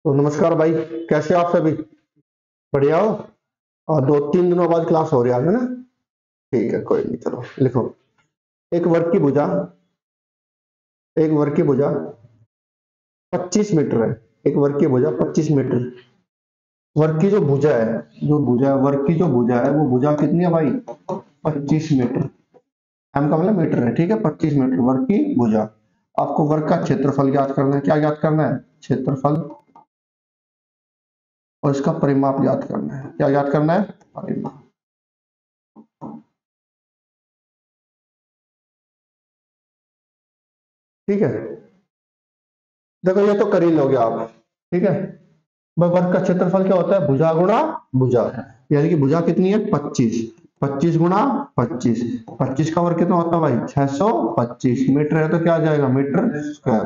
तो नमस्कार भाई, कैसे हो आप सभी? बढ़िया हो? और 2-3 दिनों बाद क्लास हो रही है ना? ठीक है, कोई नहीं, चलो लिखो। एक वर्ग की भुजा एक वर्ग की भुजा 25 मीटर है। एक वर्ग की भुजा 25 मीटर। वर्ग की जो भुजा है, वर्ग की जो भुजा है, वो भुजा कितनी है भाई? 25 मीटर। एम का मतलब मीटर है, ठीक है? 25 मीटर वर्ग की भुजा। आपको वर्ग का क्षेत्रफल ज्ञात करना है। क्या ज्ञात करना है? क्षेत्रफल। और इसका परिमाप ज्ञात करना है। क्या ज्ञात करना है? परिमाप। ठीक है, देखो ये तो कर ही लोगे आप। ठीक है, भाई वर्ग का क्षेत्रफल क्या होता है? भुजा गुणा भुजा। यानी कि भुजा कितनी है? 25। 25 गुणा 25। 25 का वर्ग कितना होता है भाई? 625 मीटर है, तो क्या आ जाएगा? Meter square.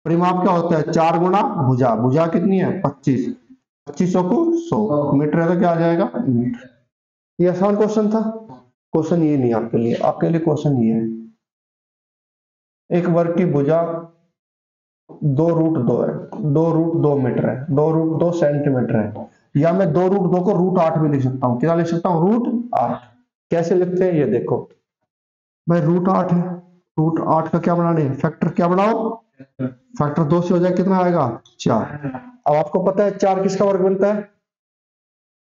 परिमाप क्या होता है? 4 गुणा भुजा। भुजा कितनी है? 25। 2500 को 100 मीटर है, तो क्या आ जाएगा? मीटर। ये आसान क्वेश्चन था। क्वेश्चन ये नहीं आपके लिए, आपके लिए क्वेश्चन ये है। एक वर्ग की भुजा 2√2 है। 2√2 मीटर है। 2√2 सेंटीमीटर है। या मैं 2√2 को √8 भी लिख सकता हूँ। क्या लिख सकता हूँ? √8। कैसे लिखते हैं ये देखो भाई। √8 है, √8 का क्या बनाने है? फैक्टर। क्या बनाओ? फैक्टर 2 से हो जाए कितना आएगा? 4। अब आपको पता है 4 किसका वर्ग बनता है?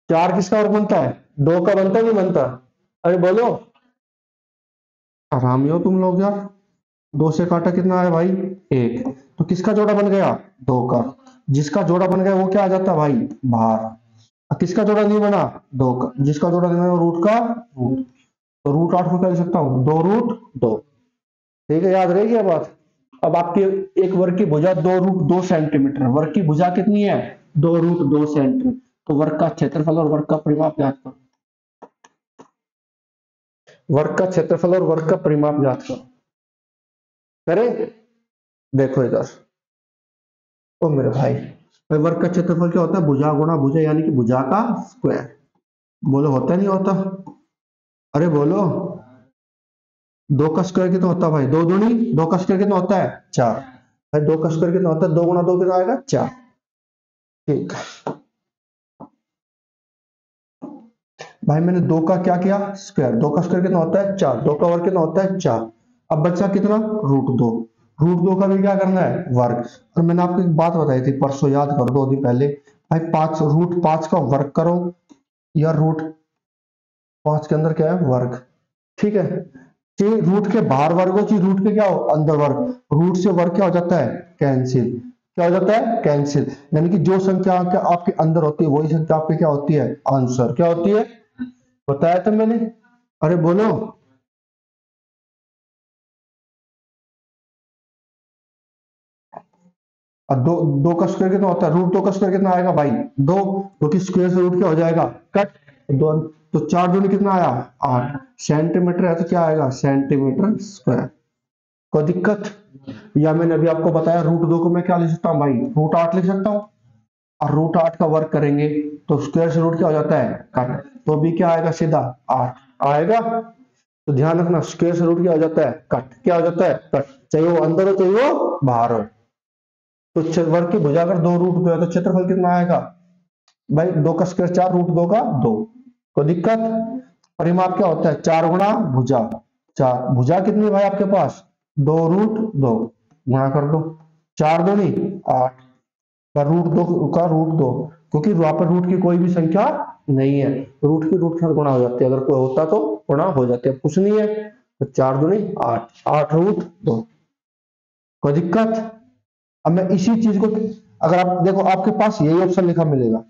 4 किसका वर्ग बनता है? 2 का बनता नहीं बनता? अरे बोलो, आराम ही हो तुम लोग यार। 2 से काटा कितना है भाई? 1। तो किसका जोड़ा बन गया? 2 का। जिसका जोड़ा बन गया वो क्या आ जाता है भाई? बाहर। और किसका जोड़ा नहीं बना? 2 का। जिसका जोड़ा नहीं बना रूट का रूट। तो √8 को क्या लिख सकता हूँ? 2√2। ठीक है, याद रहेगी ये बात। अब आपकी एक वर्ग की भुजा 2√2 सेंटीमीटर। वर्ग की भुजा कितनी है? 2√2 सेंटीमीटर। तो वर्ग का क्षेत्रफल और वर्ग का परिमाप ज्ञात करो। वर्ग का क्षेत्रफल और वर्ग का परिमाप ज्ञात करो। करें? देखो इधर, ओ मेरे भाई, वर्ग का क्षेत्रफल क्या होता है? भुजा गुणा भुजा, यानी कि भुजा का स्क्वायर। बोलो, होता नहीं होता? अरे बोलो, 2 का स्क्वायर कितना होता है भाई? 2 दूनी 2 का स्क्वायर कितना होता है? 4। भाई 2 का स्क्वायर कितना होता है? 2 गुणा 2 कितना आएगा? 4। ठीक है भाई, मैंने 2 का क्या किया? स्क्वायर। 2 का स्क्वायर कितना होता है? 4। 2 का वर्ग कितना होता है? 4। अब बचा कितना? √2। √2 का भी क्या करना है? वर्ग। और मैंने आपको एक बात बताई थी परसों, याद कर 2 दिन पहले। भाई 5 √5 का वर्ग करो, या √5 के अंदर क्या है? वर्ग। ठीक है, चाहे रूट के बाहर वर्ग हो, चाहे रूट के क्या हो? अंदर वर्ग। रूट से वर्ग क्या हो जाता है? कैंसिल। क्या हो जाता है? कैंसिल। यानी कि जो संख्या आपके अंदर होती है वही संख्या आपकी क्या होती है? आंसर। क्या होती है? बताया था मैंने। अरे बोलो, अब दो 2 का स्क्वायर कितना होता है? √2 का स्क्वायर कितना आएगा भाई? 2। क्योंकि स्क्वायर से रूट क्या हो जाएगा? कट। दो, तो 4 दूनी कितना आया? 8 सेंटीमीटर है, तो क्या आएगा? Centimetre square. कोई दिक्कत? या मैंने अभी आपको बताया √2 को मैं क्या लिख सकता हूँ भाई? √8 लिख सकता हूँ। और √8 का वर्ग करेंगे तो स्क्वायर से रूट क्या हो जाता है? कट। तो भी क्या आएगा? सीधा 8 आएगा। तो ध्यान रखना, स्क्वायर से रूट क्या हो जाता है? कट। क्या हो जाता है? कट। चाहे वो अंदर हो चाहे वो बाहर हो। तो वर्ग की भुजा अगर 2√2 है तो क्षेत्रफल कितना आएगा भाई? 2 का स्क्वायर 4, √2 का 2। कोई दिक्कत? परिमाप क्या होता है? 4 गुणा भुजा। 4 भुजा कितनी है भाई आपके पास? 2√2 गुणा कर दो। 4 दूनी 8 का √2 क्योंकि वहां पर रूट की कोई भी संख्या नहीं है। रूट की रूट से गुणा हो जाती है। अगर कोई होता तो गुणा हो जाती है, कुछ नहीं है। तो 4 दूनी 8, 8√2। कोई दिक्कत? अब मैं इसी चीज को, अगर आप देखो आपके पास यही ऑप्शन लिखा मिलेगा।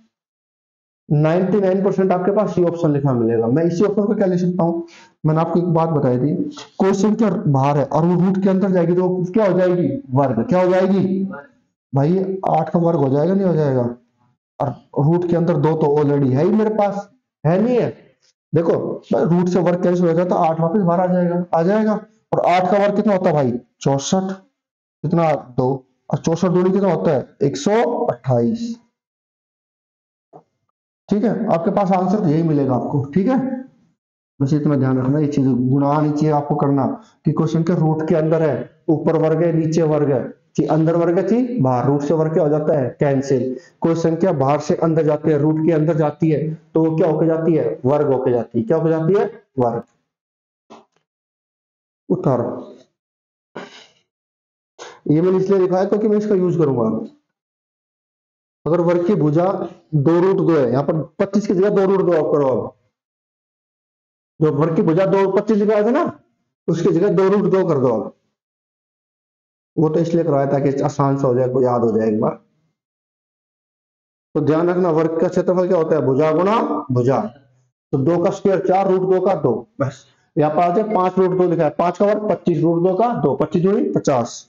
99% आपके पास ये ऑप्शन लिखा मिलेगा। मैं इसी ऑप्शन को क्या लिख सकता हूँ? मैंने आपको एक बात बताई थी, क्वेश्चन के बाहर है और वो रूट के अंदर जाएगी तो क्या हो जाएगी? वर्ग। क्या हो जाएगी भाई? 8 का वर्ग हो जाएगा, नहीं हो जाएगा? और रूट के अंदर 2 तो ऑलरेडी है ही मेरे पास, है नहीं है? देखो, रूट से वर्ग कैंसिल हो जाता है, 8 वापस बाहर आ जाएगा, आ जाएगा। और 8 का वर्ग कितना होता है भाई? 64। कितना? 2। और 64 दूनी कितना होता है? 128। ठीक है, आपके पास आंसर तो यही मिलेगा आपको। ठीक है, बस इतना ध्यान रखना, ये चीज गुणा नहीं चाहिए आपको करना कि क्वेश्चन के रूट के अंदर है, ऊपर वर्ग है नीचे वर्ग है। कि अंदर वर्ग है थी, बाहर रूट से वर्ग क्या हो जाता है, कैंसिल। कोई संख्या बाहर से अंदर जाती है, रूट के अंदर जाती है, तो वो क्या होके जाती है, वर्ग होके जाती है। क्या होके जाती है, वर्ग। उतारो। ये मैंने इसलिए लिखा है क्योंकि मैं इसका यूज करूंगा। अगर वर्ग की भुजा 2√2 है, यहाँ पर 25 की जगह 2√2 आप करो। अब जो वर्ग की भुजा 2 25 लिखा था ना, उसकी जगह 2√2 कर दो। अब वो तो इसलिए करवाया ताकि आसान से हो जाए, को याद हो जाए एक बार। तो ध्यान रखना, वर्ग का क्षेत्रफल क्या होता है, भुजा गुणा भुजा। तो 2 का स्क्वायर 4√2 का 2, बस। यहाँ पर आ जाए 5√2 लिखा है, 5 का वर्ग 25, √2 का 2, 25 दूनी 50।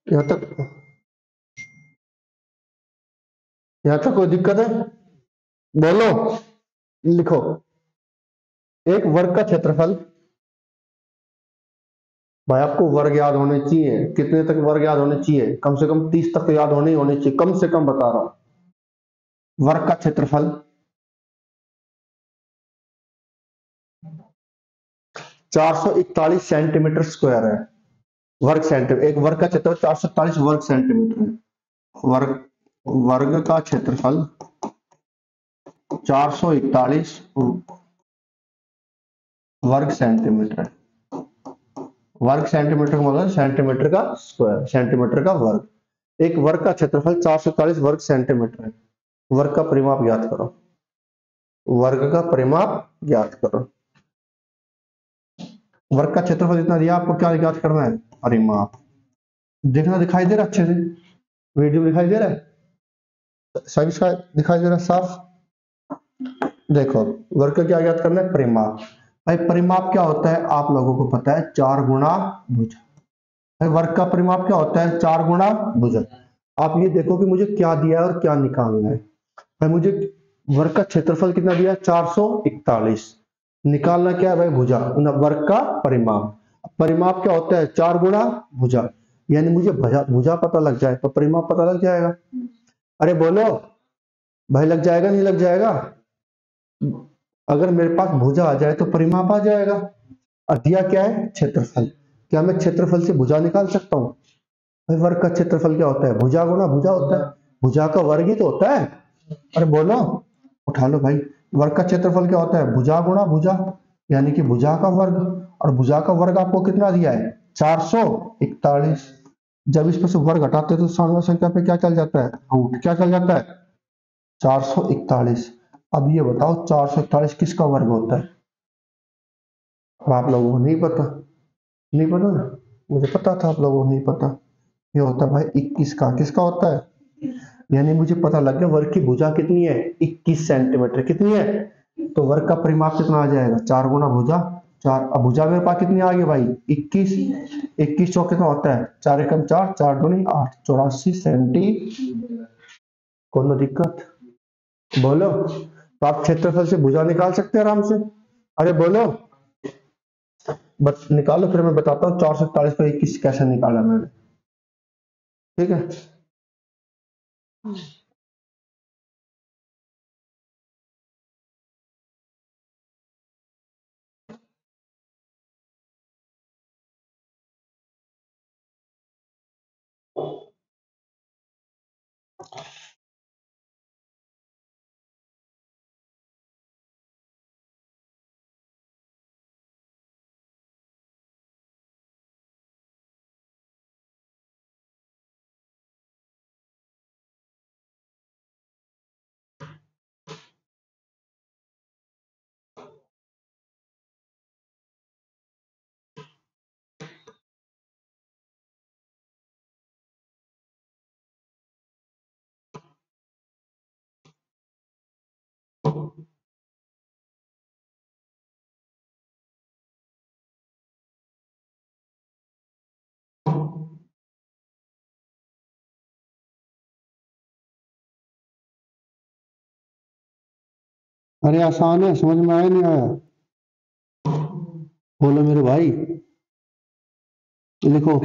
यहाँ तक, यहाँ तक कोई दिक्कत है, बोलो, लिखो। एक वर्ग का क्षेत्रफल, भाई आपको वर्ग याद होने चाहिए। कितने तक वर्ग याद होने चाहिए, कम से कम 30 तक तो याद होने ही होने चाहिए, कम से कम बता रहा हूं। वर्ग का क्षेत्रफल 441 सेंटीमीटर स्क्वायर है। वर्ग सेंटीमीटर, एक वर्ग का क्षेत्रफल 441 वर्ग सेंटीमीटर है। वर्ग, वर्ग का क्षेत्रफल 441 वर्ग सेंटीमीटर है। वर्ग सेंटीमीटर का मतलब सेंटीमीटर का स्क्वायर, सेंटीमीटर का वर्ग। एक वर्ग का क्षेत्रफल 441 वर्ग सेंटीमीटर है। वर्ग का परिमाप ज्ञात करो। वर्ग का परिमाप ज्ञात करो। वर्ग का क्षेत्रफल इतना दिया, आपको क्या ज्ञात करना है, परिमाप। देखना, दिखाई दे रहा अच्छे से, वीडियो दिखाई दे रहा है, सभी दिखाई दे रहा है साफ। देखो, वर्ग का क्या ज्ञात करना है, परिमाप। भाई परिमाप क्या होता है, आप लोगों को पता है, 4 गुणा भुजा। भाई वर्ग का परिमाप क्या होता है, 4 गुणा भुजा। आप ये देखो कि मुझे क्या दिया है और क्या निकालना है। भाई मुझे वर्ग का क्षेत्रफल कितना दिया है, 441। निकालना क्या है भाई, भुजा, वर्ग का परिमाप। परिमाप क्या होता है, 4 गुणा भुजा। यानी मुझे भुजा भुजा पता लग जाए तो परिमाप पता लग जाएगा। अरे बोलो भाई, लग जाएगा नहीं लग जाएगा। अगर मेरे पास भुजा आ जाए तो परिमाप आ जाएगा। और दिया क्या है, क्षेत्रफल। क्या मैं क्षेत्रफल से भुजा निकाल सकता हूँ। भाई वर्ग का क्षेत्रफल क्या होता है, भुजा गुणा भुजा होता है। भुजा का वर्ग ही तो होता है। अरे बोलो, उठा लो भाई। वर्ग का क्षेत्रफल क्या होता है, भुजा गुणा भुजा, यानी कि भुजा का वर्ग। और भुजा का वर्ग आपको कितना दिया है, 441। जब इस पर से वर्ग हटाते हैं तो सामने संख्या पे क्या चल जाता है, रूट। क्या चल जाता है, 441। अब ये बताओ 441 किसका वर्ग होता है। अब आप लोगों को नहीं पता, नहीं पता ना, मुझे पता था आप लोगों को नहीं पता। ये होता है भाई 21 का, किसका होता है। यानी मुझे पता लग गया वर्ग की भुजा कितनी है, 21 सेंटीमीटर। कितनी है, तो वर्ग का परिमाप कितना आ जाएगा, 4 गुणा भुजा। चार, अब भुजा मेरे पास कितनी आ गई भाई, 21। 21 चौक कितना होता है, 4 एकम 4, 4 दूनी 8, 84 सेंटी। कौन दिक्कत, बोलो। तो आप क्षेत्रफल से भुजा निकाल सकते हैं आराम से। अरे बोलो, बस निकालो, फिर मैं बताता हूँ 441 को 21 कैसे निकाला मैंने। ठीक है। अरे आसान है, समझ में आया नहीं आया? बोलो मेरे भाई। लिखो।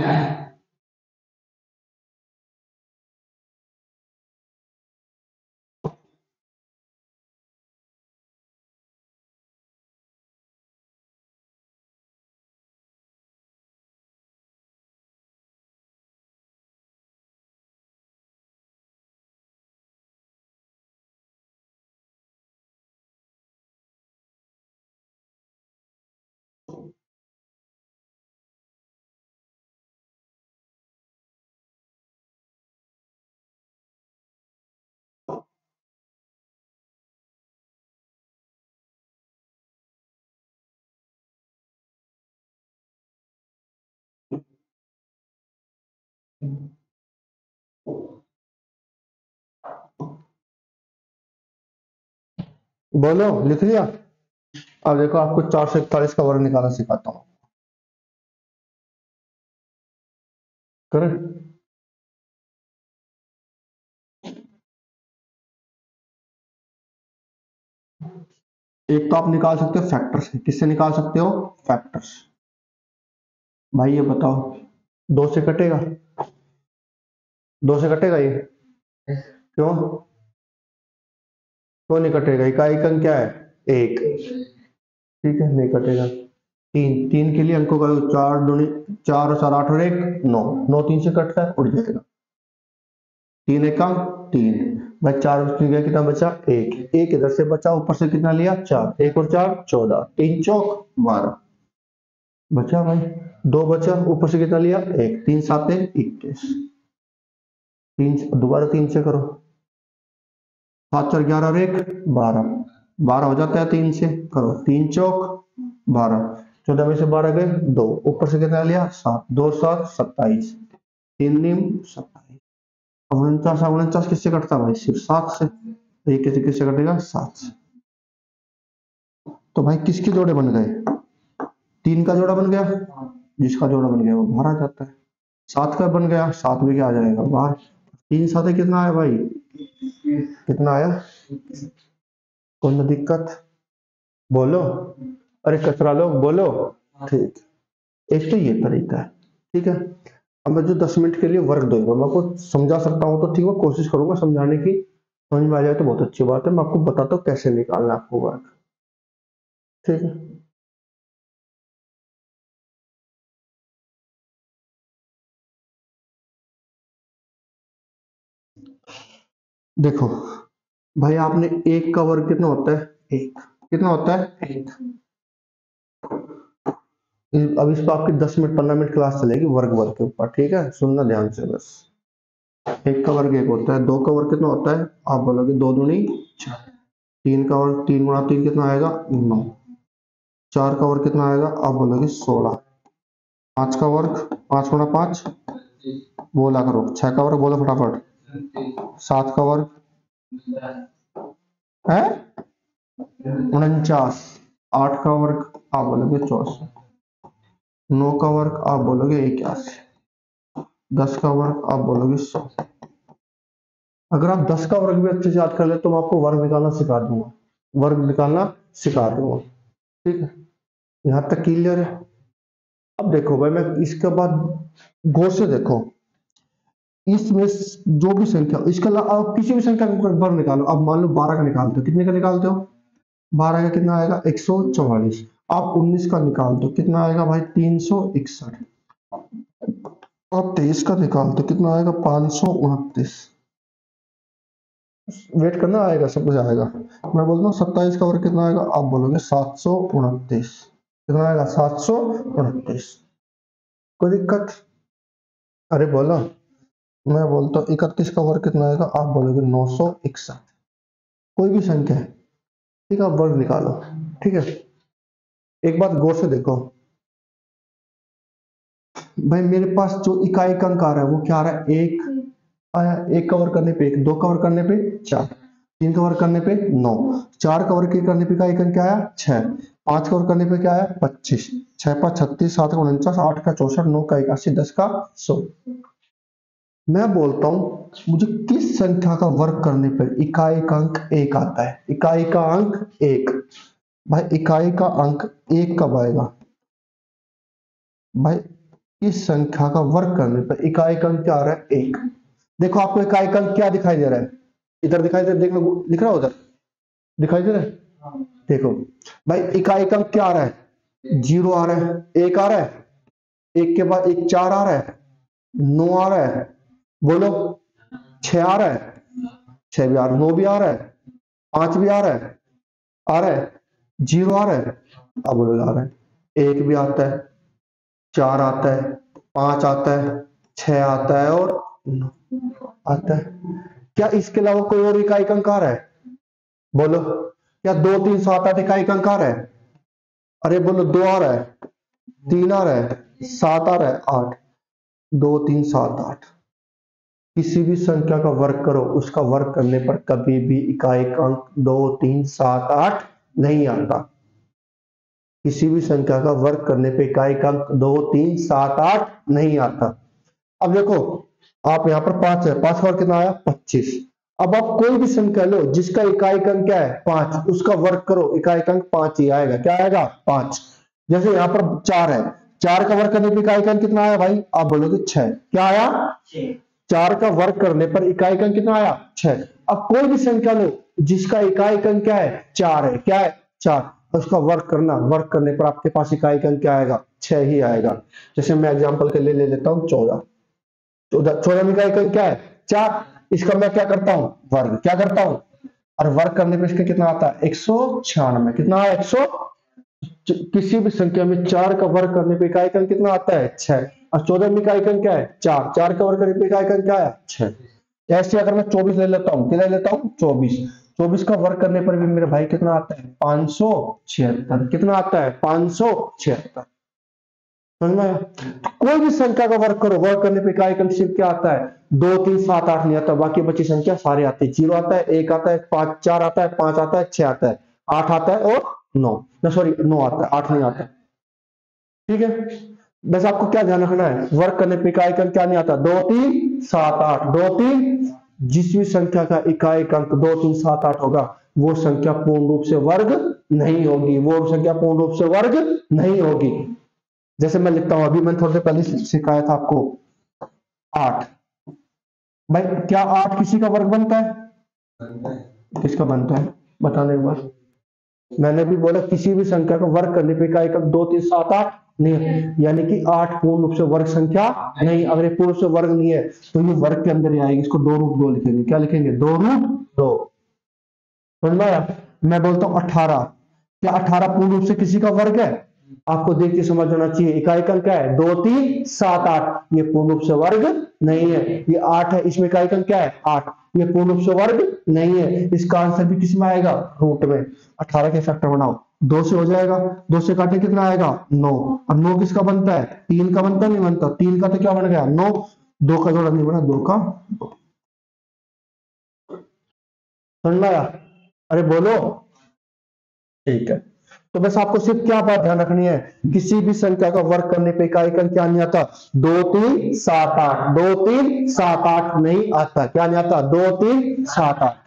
बोलो, लिख लिया? अब देखो, आपको 441 का वर्ग निकालना सिखाता हूँ। करें? एक तो आप निकाल सकते हो फैक्टर से। किससे निकाल सकते हो? फैक्टर्स। भाई ये बताओ, दो से कटेगा? दो से कटेगा ये? क्यों? क्यों नहीं कटेगा? इकाई अंक क्या है? एक। ठीक है, नहीं कटेगा। तीन, तीन के लिए अंकों का चार दूनी, चार और चार आठ और एक नौ। नौ तीन से कटता है, उड़ जाएगा। तीन एक काम, तीन। भाई चार उसने गया, कितना बचा? एक। एक इधर से बचा, ऊपर से कितना लिया? चार। एक और चार 14, तीन चौक 12 बचा भाई। दो बचा, ऊपर से कितना लिया? एक। तीन सात 21। तीन दोबारा तीन से करो। सात चार 11 और एक 12। 12 हो जाता है तीन से। करो, तीन चौक 12। 14 में से 12 गए, दो। ऊपर से कितना लिया? सात। दो सात 27। तीन नीम 27। अब 49, 49 किससे कटता भाई? सिर्फ सात से। तो ये किससे किससे कटेगा? सात से। तो भाई किसके जोड़े बन गए? तीन का जोड़ा बन गया। जिसका जोड़ा बन गया वो बाहर आ जाता है। सात का बन गया, सात भी क्या आ जाएगा बाहर। तीन सात कितना आया भाई? कितना आया? कौन सा दिक्कत? बोलो। अरे कचरा लोग बोलो। ठीक। एक तो ये तरीका है। ठीक है। अब मैं जो 10 मिनट के लिए वर्क दूंगा, मैं आपको समझा सकता हूँ तो ठीक है, कोशिश करूंगा समझाने की। समझ में आ जाए तो बहुत अच्छी बात है। मैं आपको बताता हूँ कैसे निकालना है आपको वर्क। ठीक है। देखो भाई, आपने एक का वर्ग कितना होता है? एक। कितना होता है? एक। अब इस पर आपकी 10 मिनट 15 मिनट क्लास चलेगी वर्ग वर्ग के ऊपर। ठीक है, सुनना ध्यान से बस। एक का वर्ग एक होता है। दो का वर्ग कितना होता है? आप बोलोगे दो दूनी चार। तीन का वर्ग, तीन गुणा तीन कितना आएगा? 9। चार का वर्ग कितना आएगा? आप बोलोगे 16। पांच का वर्ग, 5 गुणा 5 बोला करो। छह का वर्ग बोलो फटाफट। सात का वर्ग है 49। आठ का वर्ग आप बोलोगे 64। नौ का वर्ग आप बोलोगे 81। 10 का वर्ग आप बोलोगे 100। अगर आप 10 का वर्ग भी अच्छे से याद कर ले तो मैं आपको वर्ग निकालना सिखा दूंगा। वर्ग निकालना सिखा दूंगा। ठीक है, यहां तक क्लियर है? अब देखो भाई, मैं इसके बाद गौर से देखो। इसमें जो भी संख्या, इसके अलावा आप किसी भी संख्या का वर्ग निकालो। अब मान लो 12 का निकालते हो, कितने का निकालते हो? 12 का कितना आएगा? 144। आप 19 का निकाल दो, कितना आएगा भाई? 361। आप 23 का निकाल दो, कितना आएगा? 529। वेट करना, आएगा सब कुछ आएगा। मैं बोलता हूँ 27 का वर्ग कितना आएगा? आप बोलोगे 729। कितना आएगा? 729। कोई दिक्कत? अरे बोलो। मैं बोलता हूँ 31 का वर्ग कितना आएगा? आप बोलोगे 961। कोई भी संख्या है, ठीक है, आप वर्ग निकालो। ठीक है। एक बात गौर से देखो भाई, मेरे पास जो इकाई का अंक आ रहा है वो क्या आ रहा है? एक आया। एक कवर करने पे एक, दो कवर करने पे चार, तीन कवर करने पे नौ, चार कवर के करने पे इकाई का अंक क्या आया? छह। पांच कवर करने पे क्या आया? 25। छह पांच 36, सात का 49, आठ का 64, नौ का 81, 10 का 100। मैं बोलता हूं मुझे किस संख्या का वर्ग करने पर इकाई का अंक 1 आता है, इकाई का अंक 1। भाई इकाई का अंक 1 कब आएगा? भाई किस संख्या का वर्ग करने पर इकाई का अंक क्या आ रहा है? 1। देखो आपको इकाई का अंक क्या दिखाई दे रहा है? इधर दिखाई दे रहा है, देख लो लिख रहा है, उधर दिखाई दे रहा है। देखो भाई इकाई का अंक क्या आ रहा है? 0 आ रहा है, 1 आ रहा है, 1 के बाद 1 4 आ रहा है, 9 आ रहा है, बोलो 6 आ रहा है, 6 भी आ रहा है, 9 भी आ रहा है, 5 भी आ रहा है, आ रहा है, 0 आ रहा है, अब बोलो आ रहा है, 1 भी आता है, 4 आता है, 5 आता है, 6 आता है और 9 आता है। क्या इसके अलावा कोई और इकाई का अंक आ रहा है? बोलो क्या 2 3 7 8 इकाई का अंक आ रहा है? अरे बोलो 2 आ रहा है, 3 आ रहा है, 7 आ रहा है, 8, 2 3 7 8। किसी भी संख्या का वर्ग करो, उसका वर्ग करने पर कभी भी इकाई का अंक 2 3 7 8 नहीं आता। किसी भी संख्या का वर्ग करने पे इकाई का अंक 2 3 7 8 नहीं आता। अब देखो आप यहाँ पर 5 है, 5 का वर्ग कितना आया? 25। अब आप कोई भी संख्या लो जिसका इकाई का अंक क्या है? 5, उसका वर्ग करो, इकाई का अंक 5 ही आएगा। क्या आएगा? 5। जैसे यहाँ पर 4 है, 4 का वर्ग करने पर इकाई का अंक कितना आया भाई? आप बोलोगे 6। क्या आया? 4 का वर्ग करने पर इकाई का अंक कितना आया? 6। अब कोई भी संख्या लो जिसका इकाई का अंक क्या है? 4 है। क्या है? 4। उसका वर्ग करना, वर्ग करने पर आपके पास इकाई का अंक क्या आएगा? 6 ही आएगा। जैसे मैं एग्जांपल के लिए ले लेता हूँ 14। 14 में इकाई का अंक क्या है? 4। इसका मैं क्या करता हूँ? वर्ग। क्या करता हूँ? और वर्ग करने पर इसका कितना आता है? 196। कितना है? 100। किसी भी संख्या में 4 का वर्ग करने पर इकाई का अंक कितना आता है? 6। और 14 में इकाई का अंक क्या है? 4। 4 का वर्ग करने पर इकाई का अंक क्या है? 6। ऐसे अगर मैं 24 ले लेता हूँ, कितना ले लेता हूँ? 24। 24 का वर्ग करने पर भी मेरे भाई कितना आता है? 576। कितना आता है? 576। समझ में आया? तो कोई भी संख्या का वर्ग करो, वर्ग करने पर इकाई का अंक सिर्फ क्या आता है? 2 3 7 8 नहीं आता, बाकी बची संख्या सारे आते हैं। 0 आता है, 1 आता है, 5 4 आता है, 5 आता है, 6 आता है, 8 आता है और 9, सॉरी 9 आता है, 8 नहीं आता। ठीक है, बस आपको क्या ध्यान रखना है? वर्क करने पर इकाई का अंक क्या नहीं आता? 2 3 7 8। 2 3, जिस भी संख्या का इकाई का अंक 2 3 7 8 होगा वो संख्या पूर्ण रूप से वर्ग नहीं होगी, वो संख्या पूर्ण रूप से वर्ग नहीं होगी। जैसे मैं लिखता हूं, अभी मैंने थोड़ी देर पहले सिखाया था आपको 8। भाई क्या 8 किसी का वर्ग बनता है? किसका बनता है? बताने एक बार। मैंने भी बोला किसी भी संख्या का वर्ग करने पर इकाई का 2 3 7 8 नहीं है, यानी कि 8 पूर्ण रूप से वर्ग संख्या नहीं। अगर ये पूर्ण रूप से वर्ग नहीं है तो ये वर्ग के अंदर ही आएगी। इसको 2 रूट 2 लिखेंगे। क्या लिखेंगे? 2 रूट 2। समझ में आया? मैं बोलता हूं 18। क्या 18 पूर्ण रूप से किसी का वर्ग है? आपको देख के समझ होना चाहिए। इकाई का अंक क्या है? 2 3 7 8। ये पूर्ण रूप से वर्ग नहीं है। ये 8 है, इसमें इकाई का अंक क्या है? 8। ये पूर्ण रूप से वर्ग नहीं है। इसका आंसर भी किस में आएगा? रूट में। 18 के फैक्टर बनाओ, 2 से हो जाएगा, 2 से काटे कितना आएगा? 9। अब 9 किसका बनता है? 3 का बनता नहीं बनता? 3 का तो क्या बन गया? 9। 2 का जोड़ा नहीं बना, 2 का 2। समझ में आया? अरे बोलो। ठीक है, तो बस आपको सिर्फ क्या बात ध्यान रखनी है? किसी भी संख्या का वर्ग करने पे इकाई का क्या नहीं आता? 2 3 7 8। 2 3 7 8 नहीं आता। क्या नहीं आता? 2 3 7 8।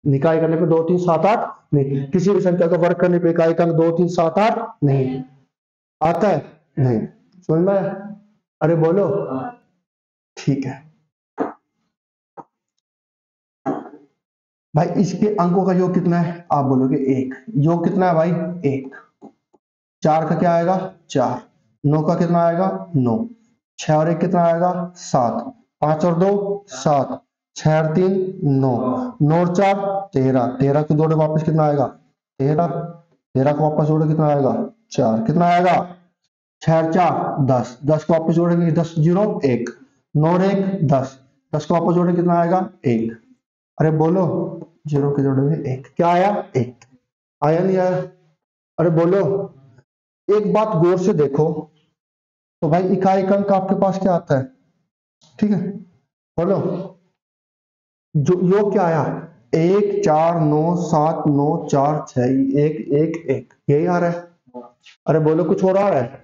इकाई करने पे 2 3 7 8 नहीं। किसी भी संख्या का वर्ग करने पे इकाई का 2 3 7 8 नहीं आता है। नहीं। समझ में आया? अरे बोलो। ठीक है भाई, इसके अंकों का योग कितना है? आप बोलोगे 1। योग कितना है भाई? 1। 4 का क्या आएगा? 4। 9 का कितना आएगा? 9। 6 और 1 कितना आएगा? 7। 5 और 2 7। 6 और 3 9। 9 और 4 13। 13 को जोड़े वापस कितना आएगा? 13। 13 को वापस जोड़े कितना आएगा? 4। कितना आएगा? 6 और 4 10। 10 को वापस जोड़ेंगे 10 0 1। 9 और 1 10। 10 को वापस जोड़े कितना आएगा? 1। अरे बोलो, 0 के जोड़े में 1। क्या आया? 1। आया नहीं आया? अरे बोलो। एक बात गौर से देखो, तो भाई इकाई का अंक आपके पास क्या आता है? ठीक है, बोलो। जो योग क्या आया? 1 4 9 7 9 4 6 1 1 1, यही आ रहा है। अरे बोलो, कुछ और आ रहा है?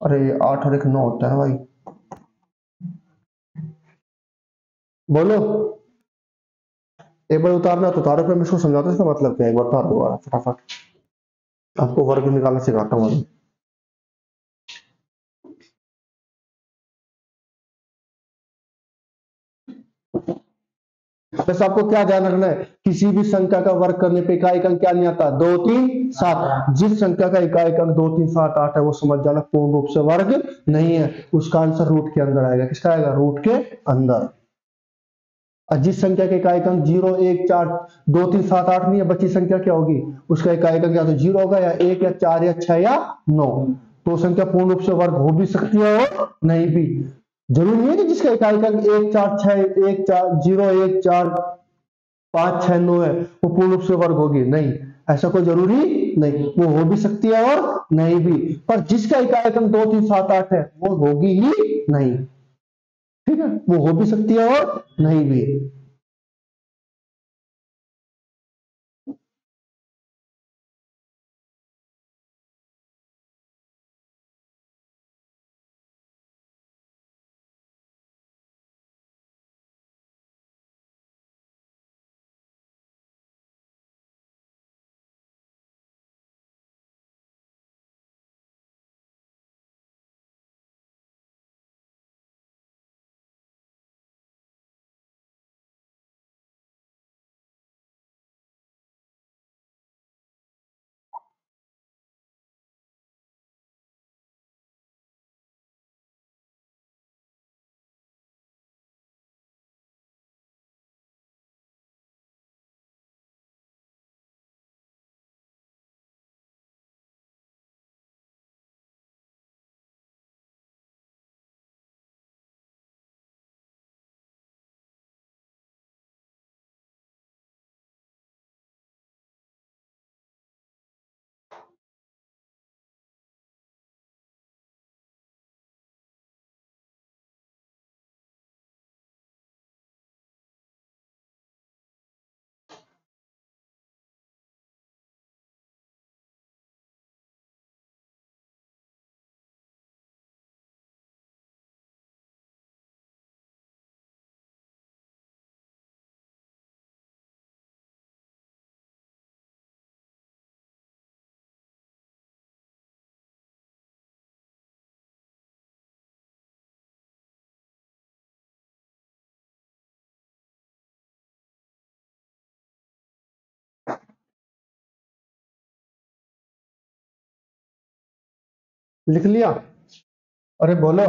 अरे 8 और 1 9 होता है भाई। बोलो, एक बार उतारना तो उतारो, फिर मैं इसको समझाता हूँ इसका मतलब क्या है। एक बार उतार दोबारा फटाफट, आपको वर्ग निकालना सिखाता हूँ अभी। बस आपको क्या ध्यान रखना है, किसी भी संख्या का वर्ग करने पे इकाई अंक क्या नहीं आता, 2 3 7। जिस संख्या का इकाई अंक 2 3 7 8 है वो समझ जाना पूर्ण रूप से वर्ग नहीं है, उसका आंसर रूट के अंदर आएगा। किसका आएगा, रूट के अंदर। और जिस संख्या के इकाई अंक 0 1 4 2 3 7 8 नहीं है, बची संख्या क्या होगी, उसका इकाई अंक या तो 0 होगा या 1 या 4 या 6 या 9। तो संख्या पूर्ण रूप से वर्ग हो भी सकती है और नहीं भी। जरूरी नहीं है कि जिसका इकाई अंक 1 4 6 1 4 0 1 4 5 6 9 है वो पूर्ण रूप से वर्ग होगी, नहीं, ऐसा कोई जरूरी नहीं। वो हो भी सकती है और नहीं भी, पर जिसका इकाई अंक 2 3 7 8 है वो होगी ही नहीं। ठीक है, वो हो भी सकती है और नहीं भी। लिख लिया? अरे बोलो,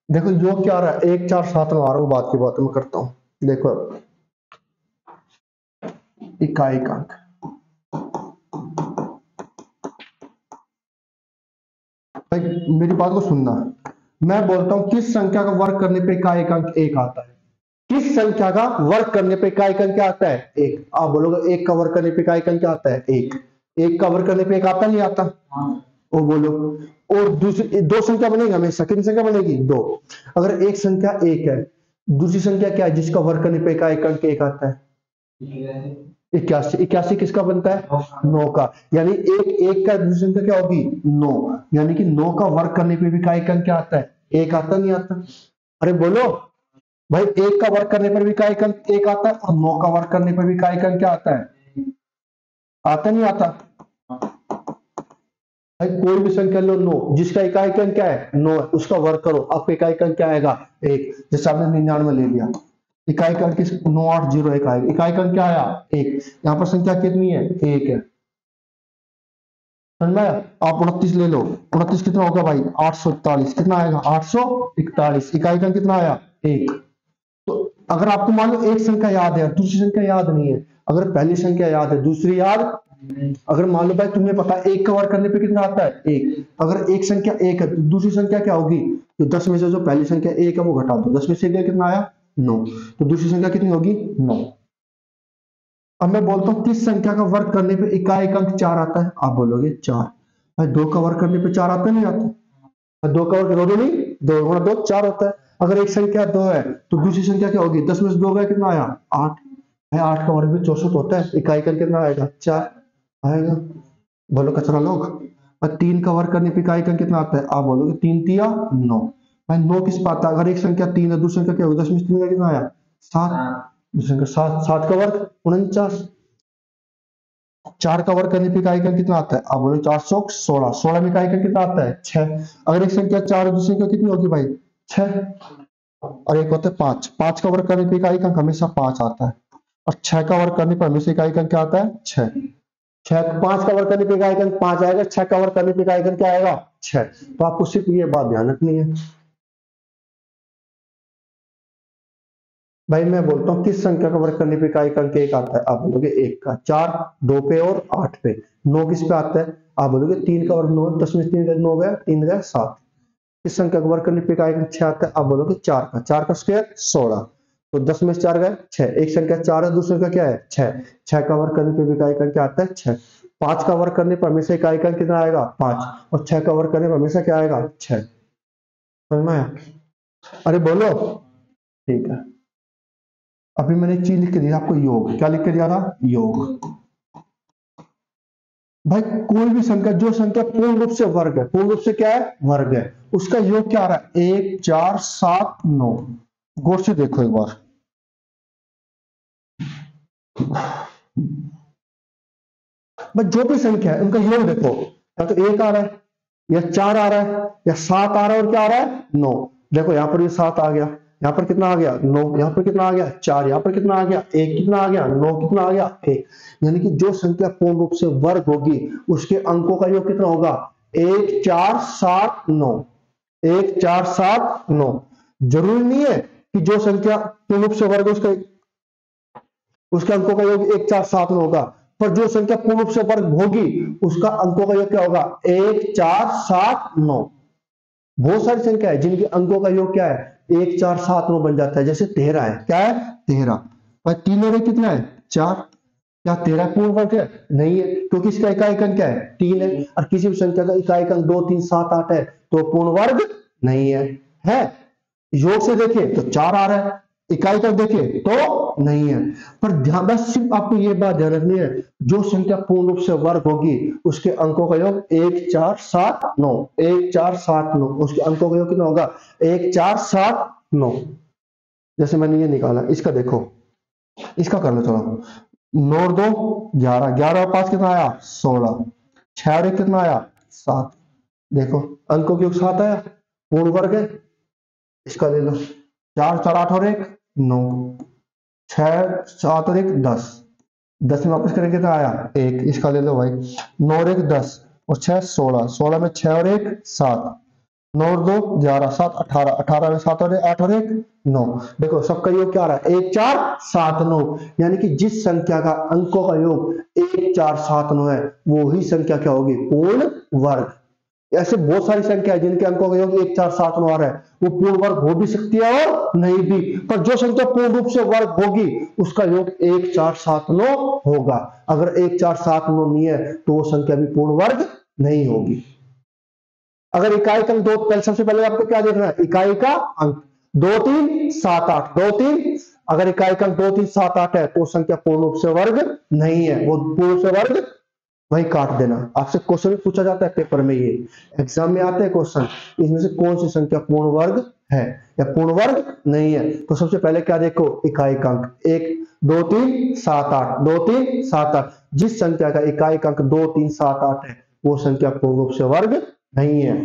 देखो योग क्या आ रहा है, 1 4 7 में आ रहा हूँ, बात की बात मैं करता हूँ। देखो इकाई अंक, भाई मेरी बात को सुनना, मैं बोलता हूँ किस संख्या का वर्ग करने पे इकाई अंक 1 आता है, किस संख्या का वर्ग करने पे इकाई अंक क्या आता है, 1। आप बोलोगे 1 का वर्ग करने पे इकाई अंक क्या आता है, 1। 1 का वर्ग करने पे 1 आता नहीं आता, वो बोलो। और दूसरी दो संख्या बनेगी हमेशा, कितनी संख्या बनेगी, 2। अगर एक संख्या 1 है, दूसरी संख्या क्या है जिसका वर्ग करने पे इकाई अंक 1 आता है, 81। 81 किसका बनता है, 9 का। यानी एक एक का दूसरी संख्या क्या होगी, 9। यानी कि 9 का वर्ग करने पे भी इकाई अंक क्या आता है, 1 आता नहीं आता। अरे बोलो भाई, 1 का वर्ग करने पर भी इकाई अंक 1 आता है और 9 का वर्ग करने पर भी इकाई अंक क्या आता है, आता नहीं आता। भाई कोई भी संख्या लो, 9, जिसका इकाई अंक क्या है, 9 है, उसका वर्ग करो, आपका इकाई अंक क्या आएगा, 1। जैसे आपने 99 ले लिया, इकाई अंक 9801 आएगा, इकाई अंक क्या आया, 1। यहाँ पर संख्या कितनी है, 1 है। समझ में आया? आप 29 ले लो, 29 कितना होगा भाई, 841। कितना आएगा, 841। इकाई अंक कितना आया, 1। तो अगर आपको मान लो एक संख्या याद है दूसरी संख्या याद नहीं है, अगर पहली संख्या याद है दूसरी याद, अगर मान लो भाई तुम्हें पता है 1 का वर्ग करने पे कितना आता है, 1। अगर एक संख्या 1 है तो दूसरी संख्या क्या होगी, तो 10 में से जो पहली संख्या 1 है वो घटा दो, 10 में से 1 कितना आया, 9। तो दूसरी संख्या कितनी होगी, 9। अब मैं बोलता हूँ किस संख्या का वर्ग करने पे इकाई अंक 4 आता है, आप बोलोगे 4। भाई 2 का वर्ग करने पे 4 आता नहीं आता, 2 का वर्ग 2 नहीं, 2 गुणा 2 4 होता है। अगर एक संख्या 2 है तो दूसरी संख्या क्या होगी, 10 में से 2 गया कितना आया, 8। भाई 8 का वर्ग भी 64 होता है, इकाई अंक कितना आएगा, 4 आएगा। बोलो कचरा लोग, और 3 का वर्ग करने पे इकाई अंक कितना आता है? आप बोलोगे 3 तिया 9। भाई 9 किस पे आता है? अगर एक संख्या 3 है, दूसरी संख्या क्या होगी? 10 में से 3 का कितना आया? 7। दूसरी संख्या 7, 7 का वर्ग 49। 4 का वर्ग करने पे इकाई अंक कितना आता है? आप बोलोगे 4 चौक 16। 16 में इकाई अंक कितना आता है? 6। अगर एक संख्या 4 है, दूसरी संख्या कितनी होगी भाई? 6। और एक होता है 5। 5 का वर्ग करने पे इकाई अंक हमेशा 5 आता है। और 6 का वर्ग करने पर हमेशा इकाई अंक क्या आता है? 6। 5 का वर्ग करने पे इकाई अंक 5 आएगा, 6 का वर्ग करने पे इकाई अंक क्या आएगा? 6। तो आपको सिर्फ ये बात ध्यान रखनी है। भाई मैं बोलता हूँ किस संख्या का वर्ग करने पे इकाई अंक 1 आता है? आप बोलोगे 1 का। 4 2 पे और 8 पे। 9 किस पे आता है? आप बोलोगे 3 का वर्ग 9। 10 में 3 9 गया, 3 गया 7। किस संख्या का वर्ग करने पे इकाई अंक 6 आता है? आप बोलोगे 4 का। 4 का स्क्वायर 16। तो 10 में से 4 गए 6। एक संख्या 4 है, दूसरी संख्या क्या है? 6। 6 का वर्ग करने पे भी इकाई अंक क्या आता है? 6। 5 का वर्ग करने पर हमेशा इकाई अंक कितना आएगा? 5। और 6 का वर्ग करने पर हमेशा क्या आएगा? 6। समझ में आया? अरे बोलो। ठीक है, अभी मैंने एक चीज लिख के दिया आपको, योग। क्या लिख के दिया था? योग। भाई कोई भी संख्या, जो संख्या पूर्ण रूप से वर्ग है, पूर्ण रूप से क्या है? वर्ग है, उसका योग क्या आ रहा है? 1 4 7 9। गौर से देखो एक बार। बस जो भी संख्या है उनका योग देखो, या तो 1 आ रहा है, या 4 आ रहा है, या 7 आ रहा है, और क्या आ रहा है? 9। देखो यहाँ पर ये 7 आ गया, यहाँ पर कितना आ गया? 9। यहाँ पर कितना आ गया? 4। यहाँ पर कितना आ गया? 1। कितना आ गया? 9। कितना आ गया? 1। यानी कि जो संख्या पूर्ण रूप से वर्ग होगी उसके अंकों का योग कितना होगा? 1 4 7 9। 1 4 7 9। जरूरी नहीं है कि जो संख्या पूर्ण रूप से वर्ग है उसके अंकों का योग 1 4 7 9 होगा, पर जो संख्या पूर्ण रूप से वर्ग होगी उसका अंकों का योग क्या होगा? 1 4 7 9। बहुत सारी संख्या है जिनके अंकों का योग क्या है? 1 4 7 9 बन जाता है। जैसे 13 है, क्या है? 13। पर 3 और 1 कितना है? 4। क्या 13 पूर्ण वर्ग है? नहीं है, क्योंकि इसका इकाई अंक क्या है? 3 है। और किसी भी संख्या का इकाई अंक 2 3 7 8 है तो पूर्ण वर्ग नहीं है। है, योग से देखें तो 4 आ रहा है, इकाई तक देखें तो नहीं है। पर ध्यान, बस सिर्फ आपको ये बात ध्यान रखनी है, जो संख्या पूर्ण रूप से वर्ग होगी उसके अंकों का योग 1 4 7 9। 1 4 7 9, उसके अंकों का योग कितना होगा? 1 4 7 9। जैसे मैंने ये निकाला, इसका देखो, इसका कर लो चलो। 9 और 2 11, 11 और 5 कितना आया? 16। 6 और 1 कितना आया? 7। देखो अंकों के योग 7 आया, पूर्ण वर्ग है। इसका ले लो, 4 4 8 और 1 9। 6 7 और 1 10। 10 में वापस करेंगे तो आया 1। इसका ले लो भाई, 9 और 1 10 और 6 16। 16 में 6 और 1 7। 9 और 2 11 7 18। 18 में 7 और 8 और 1 9। देखो सबका योग क्या आ रहा है? 1 4 7 9। यानी कि जिस संख्या का अंकों का योग 1 4 7 9 है वो ही संख्या क्या होगी? पूर्ण वर्ग। ऐसे बहुत सारी संख्या है जिनके अंकों का योग 1 4 7 9 आ रहा है, वो पूर्ण वर्ग हो भी सकती है और नहीं भी। पर जो संख्या पूर्ण रूप से वर्ग होगी उसका योग 1 4 7 9 होगा। अगर 1 4 7 9 नहीं है तो वो संख्या भी पूर्ण वर्ग नहीं होगी। अगर इकाई का अंक दो, पहले सबसे पहले आपको क्या देखना है? इकाई का अंक 2 3 7 8। 2 3, अगर इकाई का अंक 2 3 7 8 है तो संख्या पूर्ण रूप से वर्ग नहीं है, वो पूर्ण रूप से वर्ग वही काट देना। आपसे क्वेश्चन भी पूछा जाता है पेपर में, ये एग्जाम में आते हैं क्वेश्चन, इसमें से कौन सी संख्या पूर्ण वर्ग है या पूर्ण वर्ग नहीं है। तो सबसे पहले क्या देखो? इकाई का अंक 1 2 3 7 8। 2 3 7 8, जिस संख्या का इकाई का अंक 2 3 7 8 है वो संख्या पूर्ण रूप से वर्ग नहीं है।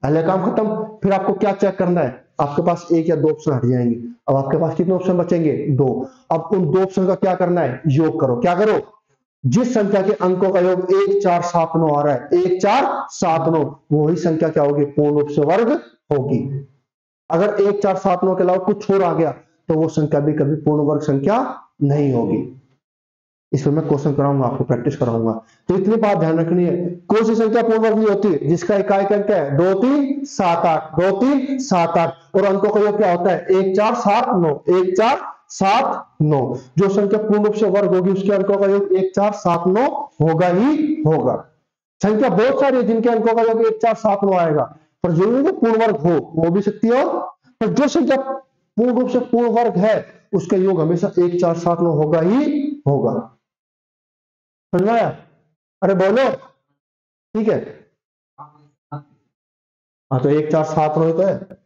पहले काम खत्म। फिर आपको क्या चेक करना है? आपके पास एक या दो ऑप्शन हट जाएंगे। अब आपके पास कितने ऑप्शन बचेंगे? 2। अब उन 2 ऑप्शन का क्या करना है? योग करो। क्या करो? जिस संख्या के अंकों का योग 1 4 7 9 आ रहा है, 1 4 7 9, वही संख्या क्या होगी? पूर्ण रूप से वर्ग होगी। अगर 1 4 7 9 के अलावा कुछ और आ गया तो वो संख्या भी कभी पूर्ण वर्ग संख्या नहीं होगी। इसमें मैं क्वेश्चन कराऊंगा, आपको प्रैक्टिस कराऊंगा। तो इतनी बात ध्यान रखनी है, कौन सी संख्या पूर्ण वर्ग नहीं होती? जिसका इकाई का अंक है 2 3 7 8। 2 3 7 8 और अंकों का योग क्या होता है? 1 4 7 9। 1 4 7 9। जो संख्या पूर्ण रूप से वर्ग होगी उसके अंकों का योग 1 4 7 9 होगा ही होगा। संख्या बहुत सारी है जिनके अंकों का योग 1 4 7 9 आएगा, पर जरूरी है पूर्ण वर्ग हो भी सकती है, पर जो संख्या पूर्ण रूप से पूर्ण वर्ग है उसका योग हमेशा 1 4 7 9 होगा ही होगा। समझ में आया? अरे बोलो। ठीक है, हाँ तो 1 4 7 9 तो है।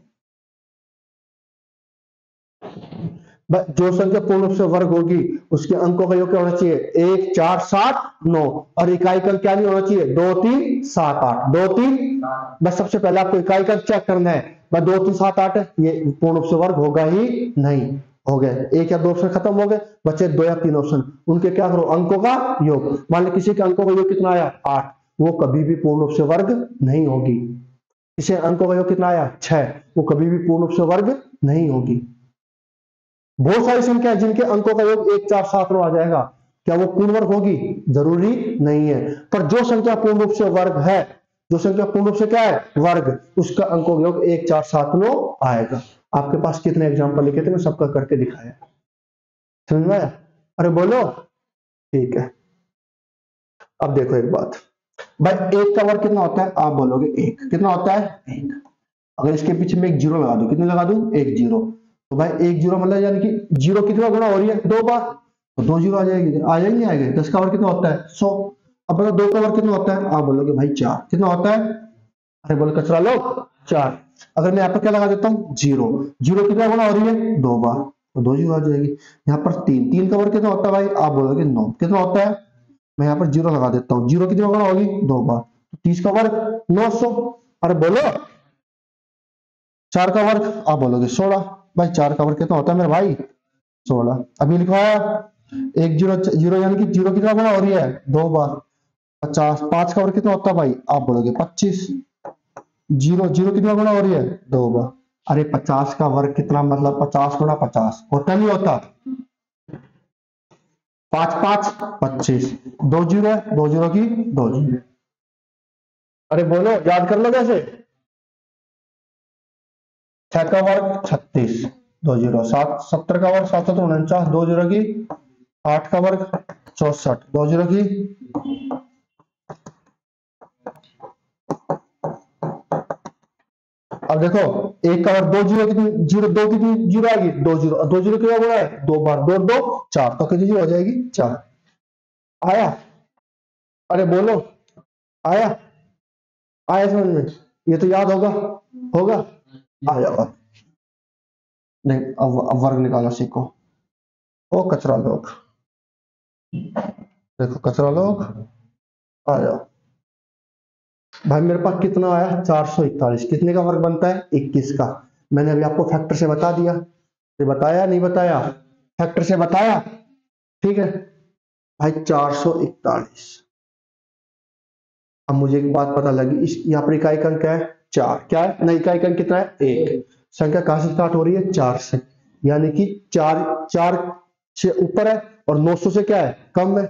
जो संख्या पूर्ण रूप से वर्ग होगी उसके अंकों का योग क्या होना चाहिए? 1 4 7 9। और इकाई का क्या नहीं होना चाहिए? 2 3 7 8। 2 3 बस सबसे पहले आपको इकाई का चेक करना है। बस 2 3 7 8 ये पूर्ण रूप से वर्ग होगा ही नहीं। हो गए एक या दो ऑप्शन खत्म हो गए, बचे 2 या 3 ऑप्शन। उनके क्या करो? अंकों का योग। मान लो किसी के अंकों का योग कितना आया? 8, वो कभी भी पूर्ण रूप से वर्ग नहीं होगी। किसी अंकों का योग कितना आया? 6, वो कभी भी पूर्ण रूप से वर्ग नहीं होगी। बहुत सारी संख्या है जिनके अंकों का योग 1 4 7 9 आ जाएगा, क्या वो पूर्ण वर्ग होगी? जरूरी नहीं है। पर जो संख्या पूर्ण रूप से वर्ग है, जो संख्या पूर्ण रूप से क्या है? वर्ग, उसका अंकों का योग 1 4 7 9 आएगा। आपके पास कितने एग्जाम्पल लिखे थे, मैं सबका करके दिखाया। समझ में आया? अरे बोलो। ठीक है, अब देखो एक बात भाई, एक का वर्ग कितना होता है? आप बोलोगे एक। कितना होता है? एक। अगर इसके पीछे में एक जीरो लगा दूं, कितने लगा दूं? एक जीरो। तो भाई एक जीरो मतलब यानी कि जीरो कितना गुना हो रही है? 2 बार, तो 2 जीरो आ जाएगी। आ जाएंगे? आएंगे। 10 का वर्ग कितना होता है? 100। अब बताओ 2 का वर्ग कितना होता है? आप बोलोगे भाई 4। कितना होता है? अरे बोलो कचरा लो, 4। अगर मैं यहाँ पर क्या लगा देता हूँ? जीरो। जीरो कितना गुना हो रही है? 2 बार, तो 2 जीरो आ जाएगी। यहाँ पर 3। 3 का वर्ग कितना होता है भाई? आप बोलोगे 9। कितना होता है? मैं यहाँ पर जीरो लगा देता हूँ। जीरो कितनी गुना होगी? 2 बार, तो 30 का वर्ग 900। अरे बोलो। 4 का वर्ग आप बोलोगे 16। भाई 4 का वर्ग कितना होता है मेरे भाई? 16। अभी लिखवाया एक जीरो जीरो, यानी कि जीरो कितना गुना हो रही है? 2 बार। 50। 5 का वर्ग कितना होता है भाई? आप बोलोगे 25। जीरो जीरो कितना गुना हो रही है? 2 बार। अरे 50 का वर्ग कितना मतलब 50 गुना 50 होता नहीं होता? 5 5 25। 2 जीरो है, 2 जीरो की 2 जीरो। अरे बोलो, याद कर लो कैसे। 6 का वर्ग 36, 2 जीरो। 7 70 का वर्ग 7 49, 2 जीरो की। 8 का वर्ग 64, 2 जीरो की। अब देखो एक का वर्ग 2 जीरो कितनी? जीरो 2 कितनी जीरो आएगी? 2 जीरो। 2 जीरो कितना बोला है? 2 बार। 2 2 4, तो कितनी जीरो हो जाएगी? 4। आया? अरे बोलो। आया? आया समझ में? ये तो याद होगा। होगा। आ जाओ। नहीं, अब वर्ग निकालना सीखो। ओ कचरा लोग, देखो कचरा लोग, आ जाओ। भाई मेरे पास कितना आया? 441। कितने का वर्ग बनता है? 21 का। मैंने अभी आपको फैक्टर से बता दिया। ये बताया नहीं बताया? फैक्टर से बताया। ठीक है भाई, 441। अब मुझे एक बात पता लगी, इस यहाँ पर इकाई का अंक क्या है? 4। क्या है? नहीं, इकाई का अंक कितना है? 1। संख्या कहां से स्टार्ट हो रही है? 4 से। यानी कि 4 4 से ऊपर है और 900 से क्या है? कम है।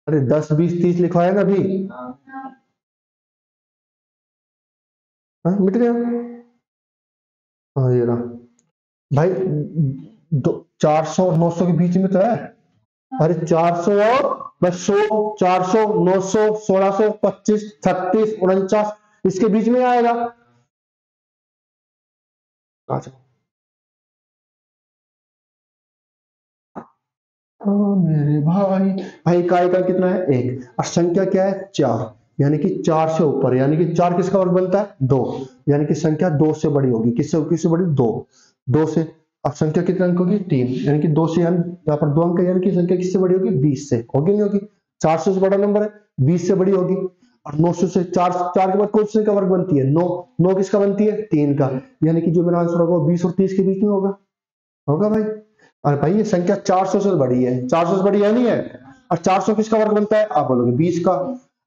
अरे 10 20 30 लिखा है ना अभी। हाँ, मिट गया। हाँ ये रहा भाई। 400 और 900 के बीच में तो है। अरे 400 और बस 100, 400 900 1600 25 36 49, इसके बीच में आएगा। अच्छा। मेरे भाई, भाई इकाई का कितना है? 1। और संख्या क्या है? 4। यानी कि 4 से ऊपर, यानी कि 4 किसका वर्ग बनता है? 2। यानी कि संख्या 2 से बड़ी होगी। किससे किससे बड़ी? 2। 2 से। अब संख्या कितने अंक होगी? 3। यानी कि 2 से, यानी यहाँ पर 2 अंक है, यानी कि संख्या किससे बड़ी होगी? 20 से। होगी नहीं होगी? 400 से बड़ा नंबर है, 20 से बड़ी होगी। और 900 से 4 4 के बाद कौन सी संख्या वर्ग बनती है? 9। 9 किसका बनती है? 3 का। यानी कि जो मेरा आंसर होगा वो 20 और 30 के बीच में होगा। होगा भाई? और भाई ये संख्या 400 से बड़ी है। 400 से बड़ी है नहीं है? और 400 किसका वर्ग बनता है? आप बोलोगे 20 का।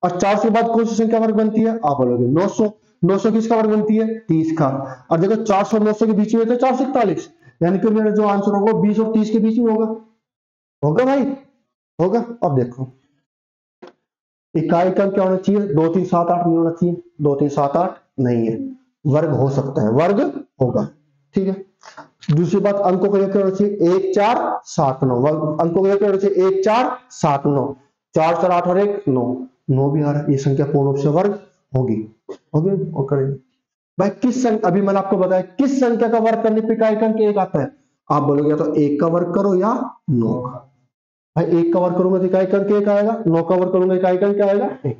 और 400 के बाद कौन सी संख्या वर्ग बनती है? आप बोलोगे 900। 900 किसका वर्ग बनती है? 30 का। और देखो 400 और 900 के बीच में तो 441, यानी कि मेरा जो आंसर होगा 20 और 30 के बीच में होगा। होगा भाई? होगा। अब देखो इकाई का क्या होना चाहिए? 2 3 7 8 नहीं होना चाहिए। 2 3 7 8 नहीं है। वर्ग हो सकता है, वर्ग होगा। ठीक है। दूसरी बात, अंकों का योग क्या होना चाहिए? 1 4 7 9। अंकों का योग क्या होना चाहिए? 1 4 7 9। 4 4 8 और 1 9। 9 भी आ रहा है। ये संख्या पूर्ण रूप से वर्ग होगी। होगी और करेंगे। भाई किस संख्या, अभी मैंने आपको बताया किस संख्या का वर्ग करने पे इकाई का अंक 1 आता है? आप बोलोगे या तो 1 का वर्ग करो या 9 का। भाई 1 का वर्ग करूंगा तो इकाई का अंक 1 आएगा। 9 का वर्ग करूंगा इकाई का अंक क्या आएगा? 1।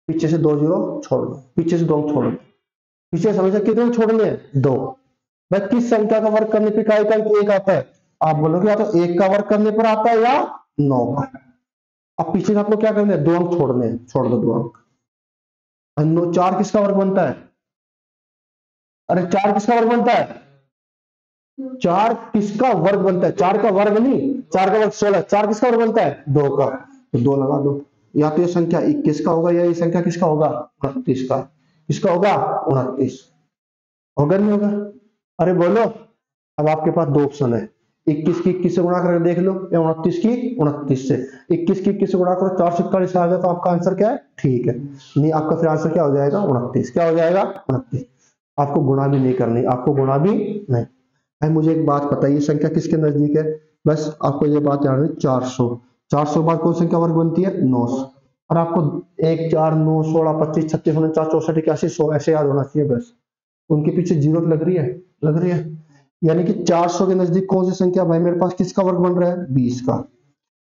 पीछे से 2 जीरो छोड़ दो, पीछे से 2 अंक छोड़ दो। पीछे समझे कितने छोड़ने हैं? 2। भाई किस संख्या का वर्ग करने पर इकाई का अंक 1 आता है? आप बोलोगे या तो 1 का वर्ग करने पर आता है या 9 का। अब पीछे से आपको क्या करना है? 2 अंक छोड़ने हैं, छोड़ दो 2 अंक। 4 किसका वर्ग बनता है? अरे 4 किसका वर्ग बनता है? 4 किसका वर्ग बनता है? 4 का वर्ग नहीं, 4 का वर्ग 16। 4 किसका वर्ग बनता है? 2 का। तो 2 लगा दो। या तो ये संख्या 21 का होगा या ये संख्या किसका होगा? 29 का। किसका होगा? 29। होगा नहीं होगा? अरे बोलो। अब आपके पास 2 ऑप्शन है, 21 की 21 से गुणा करके देख लो या 29 की 29 से। 21 की 21 से गुणा करो, 441 आ गया, तो आपका आंसर क्या है? ठीक है। नहीं, आपका फिर आंसर क्या हो जाएगा? 29। क्या हो जाएगा? 29। आपको गुणा भी नहीं करनी, आपको गुणा भी नहीं। भाई मुझे एक बात बताइए, संख्या किसके नजदीक है? बस आपको ये बात याद है, 400। 400 बाद कौन संख्या वर्ग बनती है? 900। और आपको 1, 4, 9, 16, 25, 36, 49, 64, 81, 100 ऐसे याद होना चाहिए बस। उनके पीछे जीरो लग रही है, लग रही है। यानी कि 400 के नजदीक कौन सी संख्या? भाई मेरे पास किसका वर्ग बन रहा है? 20 का।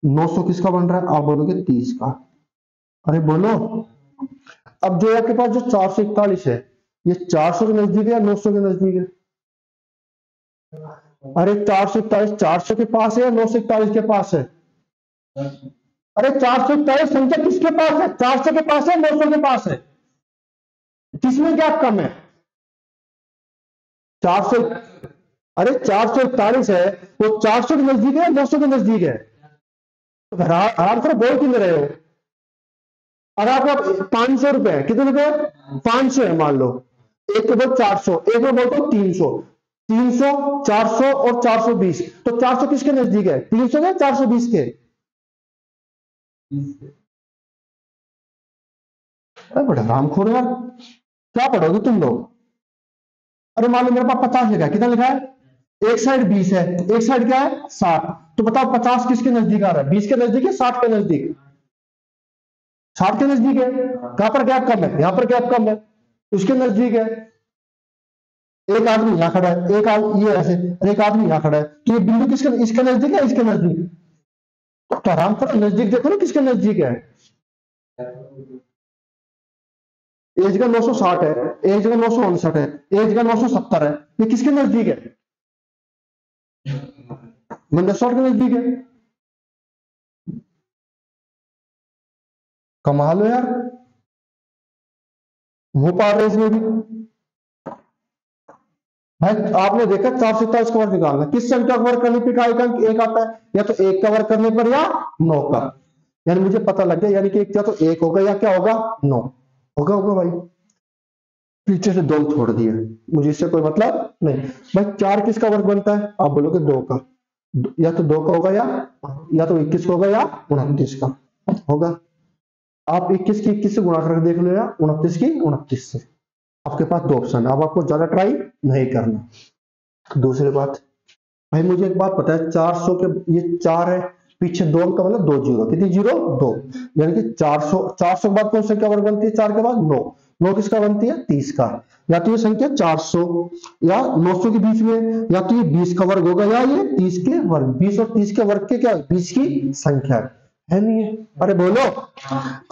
900 किसका बन रहा है? आप बोलोगे 30 का। अरे बोलो। अब जो आपके पास जो 441 है, ये 400 के नजदीक है या 900 के नजदीक है? अरे 441 400 के पास है या 941 के पास है? अरे 441 संख्या किसके पास है? 400 के पास है, 900 के पास है? किसमें गैप कम है? 400। अरे 441 है, वो 400 के नजदीक है, 900 के नजदीक है? आराम से बोल क्यों नहीं रहे हो? अगर आपका 500 रुपए, कितने रुपए? 500 है मान लो। एक को बोल 400, एक को बोल 300। 300, 400 और 420, तो 400 किसके नजदीक है? 300 के 420 के? अरे बड़ा रामखोर यार, क्या पढ़ोगे तुम लोग? अरे मान लो मेरे पास 50 लिखा है, कितना लिखा है? एक साइड 20 है, एक साइड क्या है? 60। तो बताओ 50 किसके नजदीक आ रहा है? 20 के नजदीक है, 60 के नजदीक? 60 के नजदीक है। कहां पर गैप कम है? यहां पर गैप कम है, उसके नजदीक है। एक आदमी यहां खड़ा है, एक आदमी ये ऐसे, एक आदमी यहां खड़ा है, तो ये बिंदु किसके, इसके नजदीक है, इसके नजदीक? तो आराम से नजदीक देखो ना, किसके नजदीक है? एज का 960 है, एज का 959 है, एज का 970 है, ये किसके नजदीक है? 960 के नजदीक है। कमाल हो यार, वो पार रहे इसमें भी। भाई आपने देखा 427 का वर्ग निकालना, किस संख्या का वर्ग करने पर इकाई का अंक 1 आता है? या तो 1 का वर्ग करने पर या 9 का। यानी मुझे पता लग गया, यानी कि या तो 1 होगा या क्या होगा? 9 होगा। होगा भाई, पीछे से 2 छोड़ दिए, मुझे इससे कोई मतलब नहीं। भाई 4 किसका वर्ग बनता है? आप बोलोगे 2 का। या तो 2 का होगा या तो 21 का होगा या 29 का होगा। आप 21 की 21 से गुणा करके देख लो या 29 की 29 से। आपके पास 2 ऑप्शन है, अब आपको ज्यादा ट्राई नहीं करना। दूसरी बात, भाई मुझे एक बात पता है, 400 के ये 4 है, पीछे 2 अंक का मतलब 2 जीरो, कितनी जीरो? 2। यानी कि 400 के बाद कौन सी संख्या वर्ग बनती है? 4 के बाद 9। 9 किसका बनती है? 30 का। या तो ये संख्या 400 या 900 के बीच में, या तो ये 20 का वर्ग होगा या ये 30 के वर्ग। 20 और 30 के वर्ग के क्या? 20 की संख्या है नहीं है? अरे बोलो।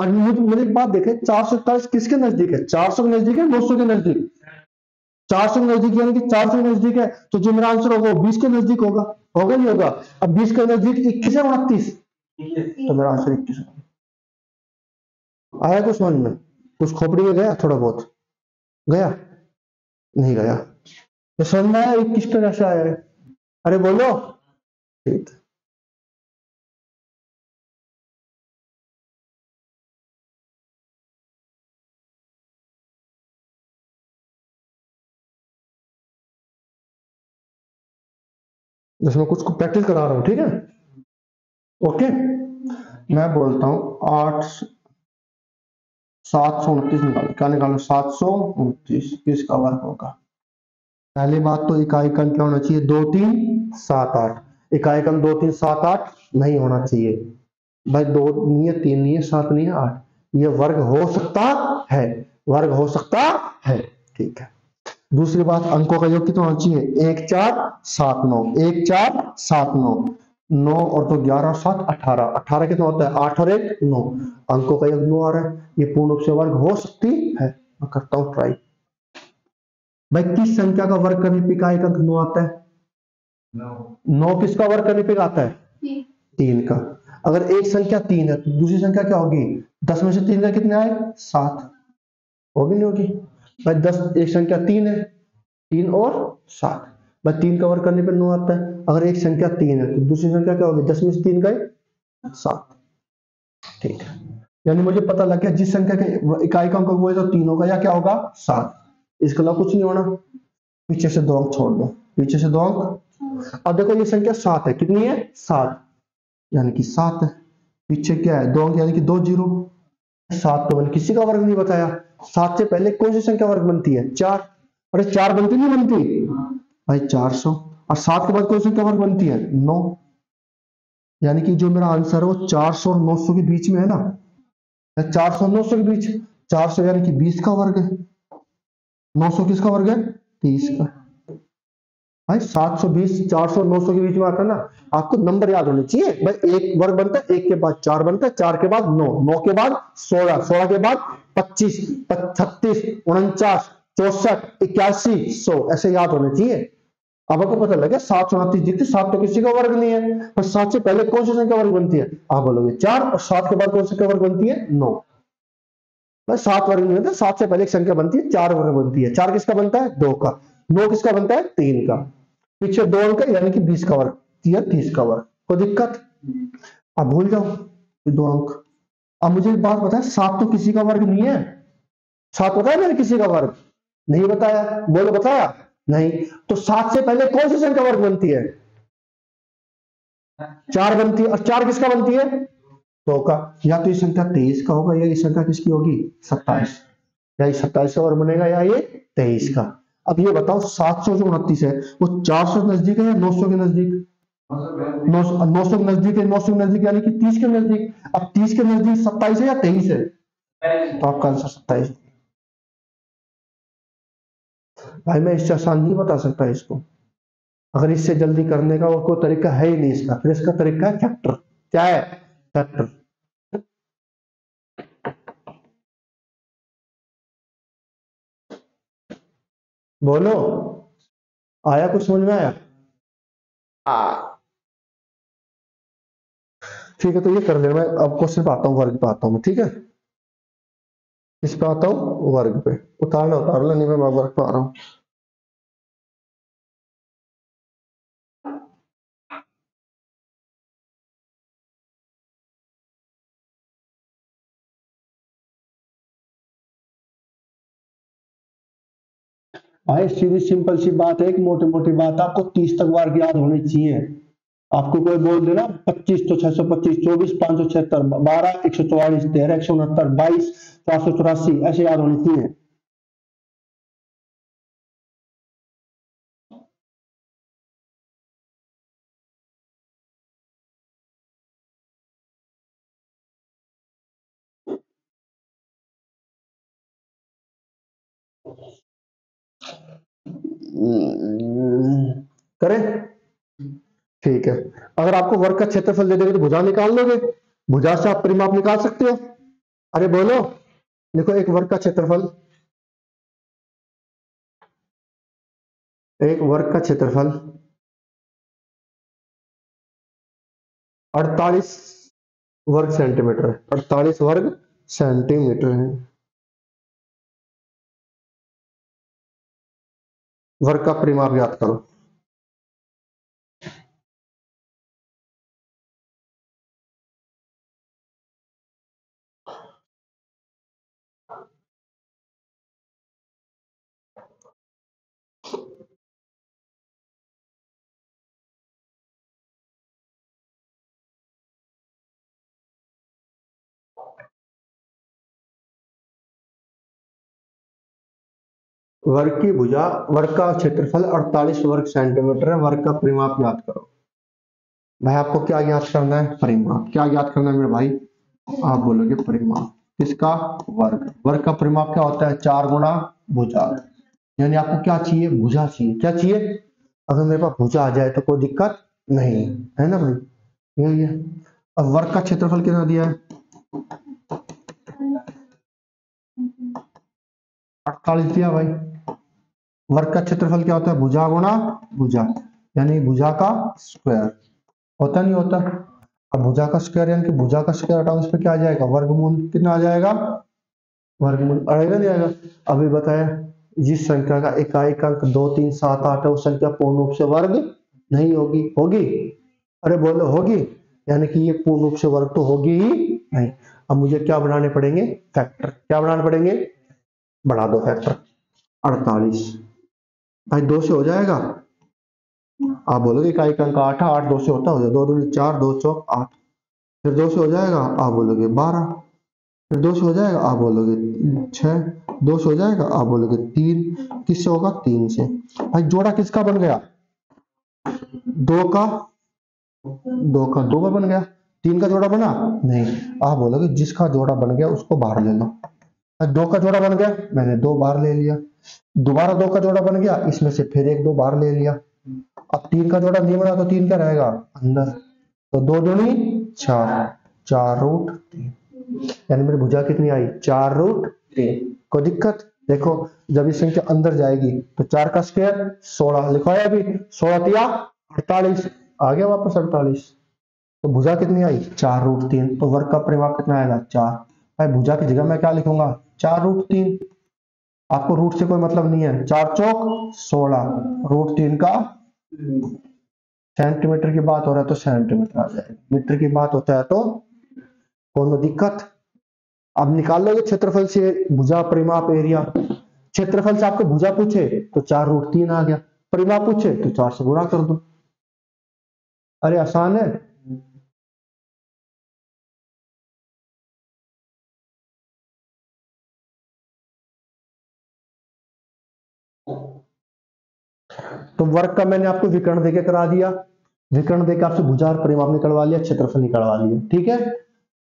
और मुझे एक बात देखे, 447 किसके नजदीक है? 400 के नजदीक है, 900 के नजदीक? 400 के नजदीक, यानी कि 400 के नजदीक है, तो जो मेरा आंसर होगा वो 20 के नजदीक होगा। होगा नहीं होगा? अब 20 के नजदीक 21 है, 29, तो मेरा आंसर 21 आया। कुछ समझ में? कुछ खोपड़ी में गया? थोड़ा बहुत गया? नहीं गया? तो समझ में आया 21 का कैसे आया है? अरे बोलो। ठीक है। जिसमें कुछ प्रैक्टिस करा रहा हूं, ठीक है? ओके, मैं बोलता हूं 8 729 निकालो। क्या निकालो? 729 किसका वर्ग होगा? पहली बात तो इकाई का अंक क्या होना चाहिए? 2 3 7 8। इकाई का अंक 2 3 7 8 नहीं होना चाहिए भाई। 2 नहीं है, 3 नहीं है, 7 नहीं है, 8। ये वर्ग हो सकता है, वर्ग हो सकता है, ठीक है। दूसरी बात, अंकों का योग कितना होना चाहिए? 1 4 7 9, 1 4 7 9, 9 और 2 11 और 7 18। 18 कितना होता है? 8 और 1 9। अंकों का योग 9 आ रहा है, ये पूर्ण रूप से वर्ग हो सकती है। मैं करता हूं ट्राई। भाई किस संख्या का वर्ग करने पे इकाई का अंक 9 आता है? 9 किसका वर्ग करने पे आता है? 3 का। अगर एक संख्या 3 है तो दूसरी संख्या क्या होगी? 10 में से 3 का कितने आए? 7। होगी नहीं होगी? भाई 10, एक संख्या 3 है, 3 और 7, भाई 3 का वर्ग करने पे 9 आता है। अगर एक संख्या 3 है तो दूसरी संख्या क्या होगी? 10 में से 3 गए 7। ठीक है, यानी मुझे पता लग गया जिस संख्या के इकाई का अंक वो है तो 3 होगा या क्या होगा? 7। इसके अलावा कुछ नहीं होना। पीछे से 2 अंक छोड़ दो, पीछे से 2 अंक। अब देखो ये संख्या 7 है, कितनी है? 7, यानी कि 7 है। पीछे क्या है? 2 अंक, यानी कि 2 जीरो। 7 तो मैंने किसी का वर्ग नहीं बताया। 7 से पहले कौन सी संख्या वर्ग बनती है? 4। अरे 4 बनती नहीं बनती भाई? 400। और 7 के बाद कौन सी संख्या वर्ग बनती है? 9। यानी कि जो मेरा आंसर है वो 400 और 900 के बीच में है ना? 400 और 900 के बीच। 400 यानी कि 20 का वर्ग है, 900 किसका वर्ग है? 30 का। भाई 720 400 900 के बीच में आता है ना। आपको नंबर याद होने चाहिए भाई। एक वर्ग बनता है, एक के बाद 4 बनता है, 4 के बाद 9, 9 के बाद 16, 16 के बाद 25, 36, 49, 64, 81, 100, ऐसे याद होने चाहिए। अब आपको पता लगे 729 जितने 7 तो किसी का वर्ग नहीं है, पर 7 से पहले कौन सी संख्या वर्ग बनती है? आप बोलोगे 4, और 7 के बाद कौन सी संख्या वर्ग बनती है? 9। बस 7 वर्ग नहीं होता, 7 से पहले एक संख्या बनती है, 4 वर्ग बनती है। 4 किसका बनता है? 2 का। 9 किसका बनता है? 3 का। पीछे 2 अंक है, यानी कि 20 का वर्ग या 30 का वर्ग। कोई दिक्कत? अब भूल जाओ ये 2 अंक। अब मुझे एक बात बताए, 7 तो किसी का वर्ग नहीं है। 7 बताया मैंने किसी का वर्ग नहीं बताया? बोलो बताया नहीं? तो 7 से पहले कौन सी संख्या वर्ग बनती है? 4 बनती है। और 4 किसका बनती है? 2 का। या तो ये संख्या 23 का होगा, या ये संख्या किसकी होगी? 27। या ये 27 का वर्ग बनेगा, या ये 23 का। अब ये बताओ 700 जो 29 है वो 400 के नजदीक है या 900 के नजदीक? 900 के नजदीक है। 900 के नजदीक यानी कि 30 के नजदीक। अब 30 के नजदीक 27 है या 23 है? तो आपका आंसर 27। भाई मैं इससे आसान नहीं बता सकता इसको। अगर इससे जल्दी करने का और कोई तरीका है ही नहीं इसका, फिर इसका तरीका है फैक्टर। क्या है? फैक्टर। बोलो, आया? कुछ समझ में आया? ठीक है, तो ये कर लेना। मैं अब क्वेश्चन पे आता हूँ, वर्ग पे आता हूँ मैं, ठीक है? इस पे आता हूँ, वर्ग पे। उतारना उतार लो, नहीं मैं वर्ग पे आ रहा हूँ। भाई सीधी सिंपल सी बात है, एक मोटी मोटी बात, आपको 30 तक वर्ग याद होने चाहिए। आपको कोई बोल देना 25 तो 625, 24 576, 12 144, 13 169, 22 484, ऐसे याद होने चाहिए। करें? ठीक है। अगर आपको वर्ग का क्षेत्रफल दे देंगे तो भुजा निकाल लोगे? भुजा से आप परिमाप निकाल सकते हो? अरे बोलो। देखो एक वर्ग का क्षेत्रफल, एक वर्ग का क्षेत्रफल 48 वर्ग सेंटीमीटर है। 48 वर्ग सेंटीमीटर है। वर्ग का परिमाप याद करो। वर्ग की भुजा, वर्ग का क्षेत्रफल 48 वर्ग सेंटीमीटर है। वर्ग का परिमाप याद करो। भाई आपको क्या याद करना है? परिमाप। क्या याद करना है मेरे भाई? आप बोलोगे परिमाप किसका? वर्ग। वर्ग का परिमाप क्या होता है? 4 गुणा भुजा। यानी आपको क्या चाहिए? भुजा चाहिए। क्या चाहिए? अगर मेरे पास भुजा आ जाए तो कोई दिक्कत नहीं है ना भाई? यही है। अब वर्ग का क्षेत्रफल कितना दिया है? 48 दिया भाई। वर्ग का क्षेत्रफल क्या होता है? भुजा गुणा भुजा, यानी भुजा का स्क्वायर। होता नहीं होता? अब भुजा का स्क्वायर यानी कि भुजा का स्क्वायर हटाओ, इस पे क्या आ जाएगा? वर्गमूल। कितना आ जाएगा? वर्गमूल आएगा नहीं आएगा? अभी बताया, जिस संख्या का इकाई अंक 2 3 7 8 है, उस संख्या पूर्ण रूप से वर्ग नहीं होगी। होगी? अरे बोलो होगी? यानी कि ये पूर्ण रूप से वर्ग तो होगी ही नहीं। अब मुझे क्या बनाने पड़ेंगे? फैक्टर। क्या बनाने पड़ेंगे? बढ़ा दो फैक्टर। 48 भाई 2 से हो जाएगा? आप बोलोगे इकाई का अंक 8 है, 8 2 से होता, हो जाए 2 दूनी 4, 2 चौक 8। फिर 2 से हो जाएगा? आप बोलोगे 12। फिर 2 से हो जाएगा? आप बोलोगे 6। 2 से हो जाएगा? आप बोलोगे 3। किससे होगा? 3 से। भाई जोड़ा किसका बन गया? 2 का। 2 का 2 का बन गया। 3 का जोड़ा बना? नहीं। आप बोलोगे जिसका जोड़ा बन गया उसको बाहर ले लो। 2 का जोड़ा बन गया, मैंने 2 बाहर ले लिया। दोबारा 2 का जोड़ा बन गया, इसमें से फिर 1 2 बाहर ले लिया। अब 3 का जोड़ा नहीं बना तो 3 क्या रहेगा? अंदर। तो 2 दूनी 4, 4√3, यानी मेरी भुजा कितनी आई? 4√3। कोई दिक्कत? देखो, जब ये संख्या अंदर जाएगी तो 4 का स्क्वायर 16 लिखा है अभी, 16 तिया 48, आ गया वापस 48। तो भुजा कितनी आई? 4√3। तो वर्ग का परिमाप कितना आएगा? 4। भाई भुजा की जगह मैं क्या लिखूंगा? 4√3। आपको रूट से कोई मतलब नहीं है। 4 चौक 16, √3 का सेंटीमीटर की बात हो रहा है तो सेंटीमीटर आ जाएगा, मीटर की बात होता है तो कोनो दिक्कत? अब निकाल लोगे क्षेत्रफल से भुजा परिमाप एरिया। क्षेत्रफल से आपको भुजा पूछे तो 4√3 आ गया, परिमाप पूछे तो 4 से गुणा कर दो। अरे आसान है। तो वर्ग का मैंने आपको विकर्ण देके करा दिया, विकर्ण देके आपसे भुजा और परिमाप निकलवा लिया, क्षेत्रफल निकलवा लिया। ठीक है,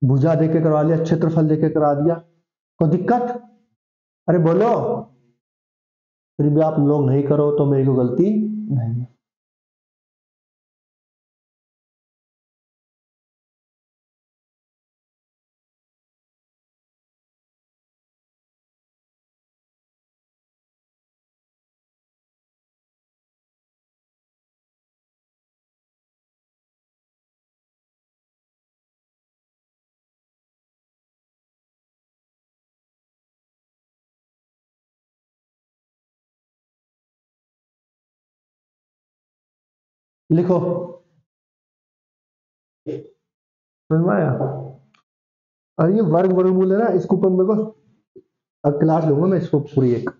भुजा देके करवा लिया, क्षेत्रफल देके करा दिया। कोई दिक्कत? अरे बोलो। फिर भी आप लोग नहीं करो तो मेरी को गलती नहीं है। लिखो। समझ में आया? और ये वर्ग वर्गमूल है ना, इसके ऊपर मेरे को अब क्लास लूंगा मैं, इसको पूरी एक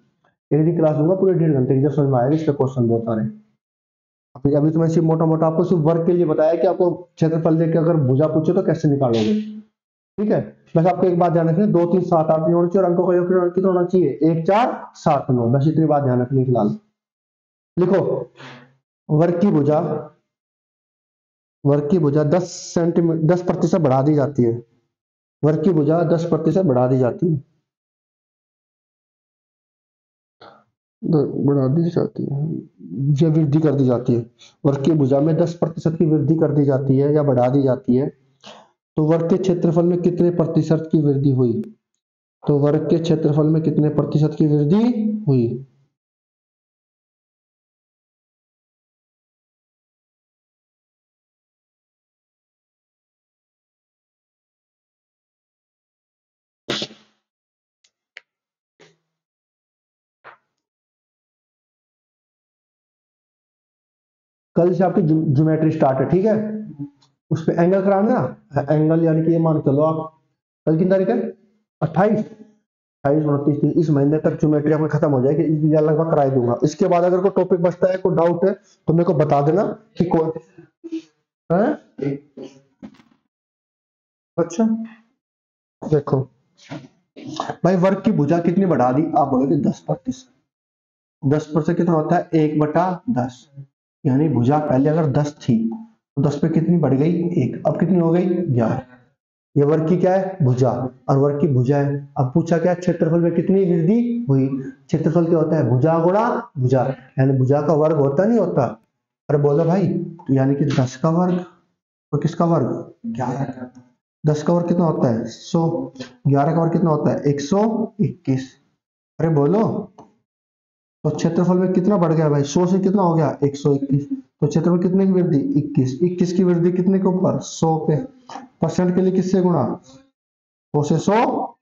दिन क्लास लूंगा पूरे 1.5 घंटे की, जब समझ में आएगा। इसके क्वेश्चन बहुत सारे। अभी अभी तो मैं सिर्फ मोटा मोटा आपको सिर्फ वर्ग के लिए बताया कि आपको क्षेत्रफल देके अगर भुजा पूछे तो कैसे निकालोगे। ठीक है, बस आपको एक बात ध्यान रखनी है, 2 3 7 8 नहीं होना चाहिए, और अंकों का योग कितना होना चाहिए? 1 4 7 9, बस इतनी बात ध्यान रखनी फिलहाल। लिखो, वर्ग की भुजा, वर्ग की भुजा 10 सेंटीमीटर 10% बढ़ा दी जाती है। वर्ग की भुजा 10% बढ़ा दी जाती है, बढ़ा दी जाती है या वृद्धि कर दी जाती है। वर्ग की भुजा में 10% की वृद्धि कर दी जाती है या बढ़ा दी जाती है। तो वर्ग के क्षेत्रफल में कितने प्रतिशत की वृद्धि हुई? तो वर्ग के क्षेत्रफल में कितने प्रतिशत की वृद्धि हुई? कल से आपकी ज्योमेट्री स्टार्ट है। ठीक है, उस पे एंगल कराना है। एंगल यानी कि ये मान के चलो आप, कल की तारीख है 28, 28 29 इस महीने तक ज्योमेट्री आपकी खत्म हो जाएगी, या लगभग करा ही दूंगा। इसके बाद अगर कोई टॉपिक बचता है, कोई डाउट है तो मेरे को बता देना कि कोई है। अच्छा, देखो भाई, वर्ग की भुजा कितनी बढ़ा दी? आप बोलोगे 10%। 10% कितना होता है? 1/10। यानी भुजा पहले अगर 10 थी तो 10 पे कितनी बढ़ गई? 1। अब कितनी हो गई? 11। ये वर्ग की क्या है? भुजा। और वर्ग की भुजा है। अब पूछा क्या? क्षेत्रफल में कितनी वृद्धि हुई? क्षेत्रफल क्या होता है? भुजा गुणा भुजा, यानी भुजा का वर्ग होता नहीं होता? अरे बोलो भाई, तो यानी कि 10 का वर्ग और किसका वर्ग? 11 का। 10 का वर्ग कितना होता है? 100। 11 का वर्ग कितना होता है? 121। अरे बोलो। तो क्षेत्रफल में कितना बढ़ गया भाई, 100 से कितना हो गया 121। तो क्षेत्रफल कितने की वृद्धि 21, 21 की वृद्धि कितने के ऊपर 100 पे। परसेंट के लिए किससे गुणा 100 से 100,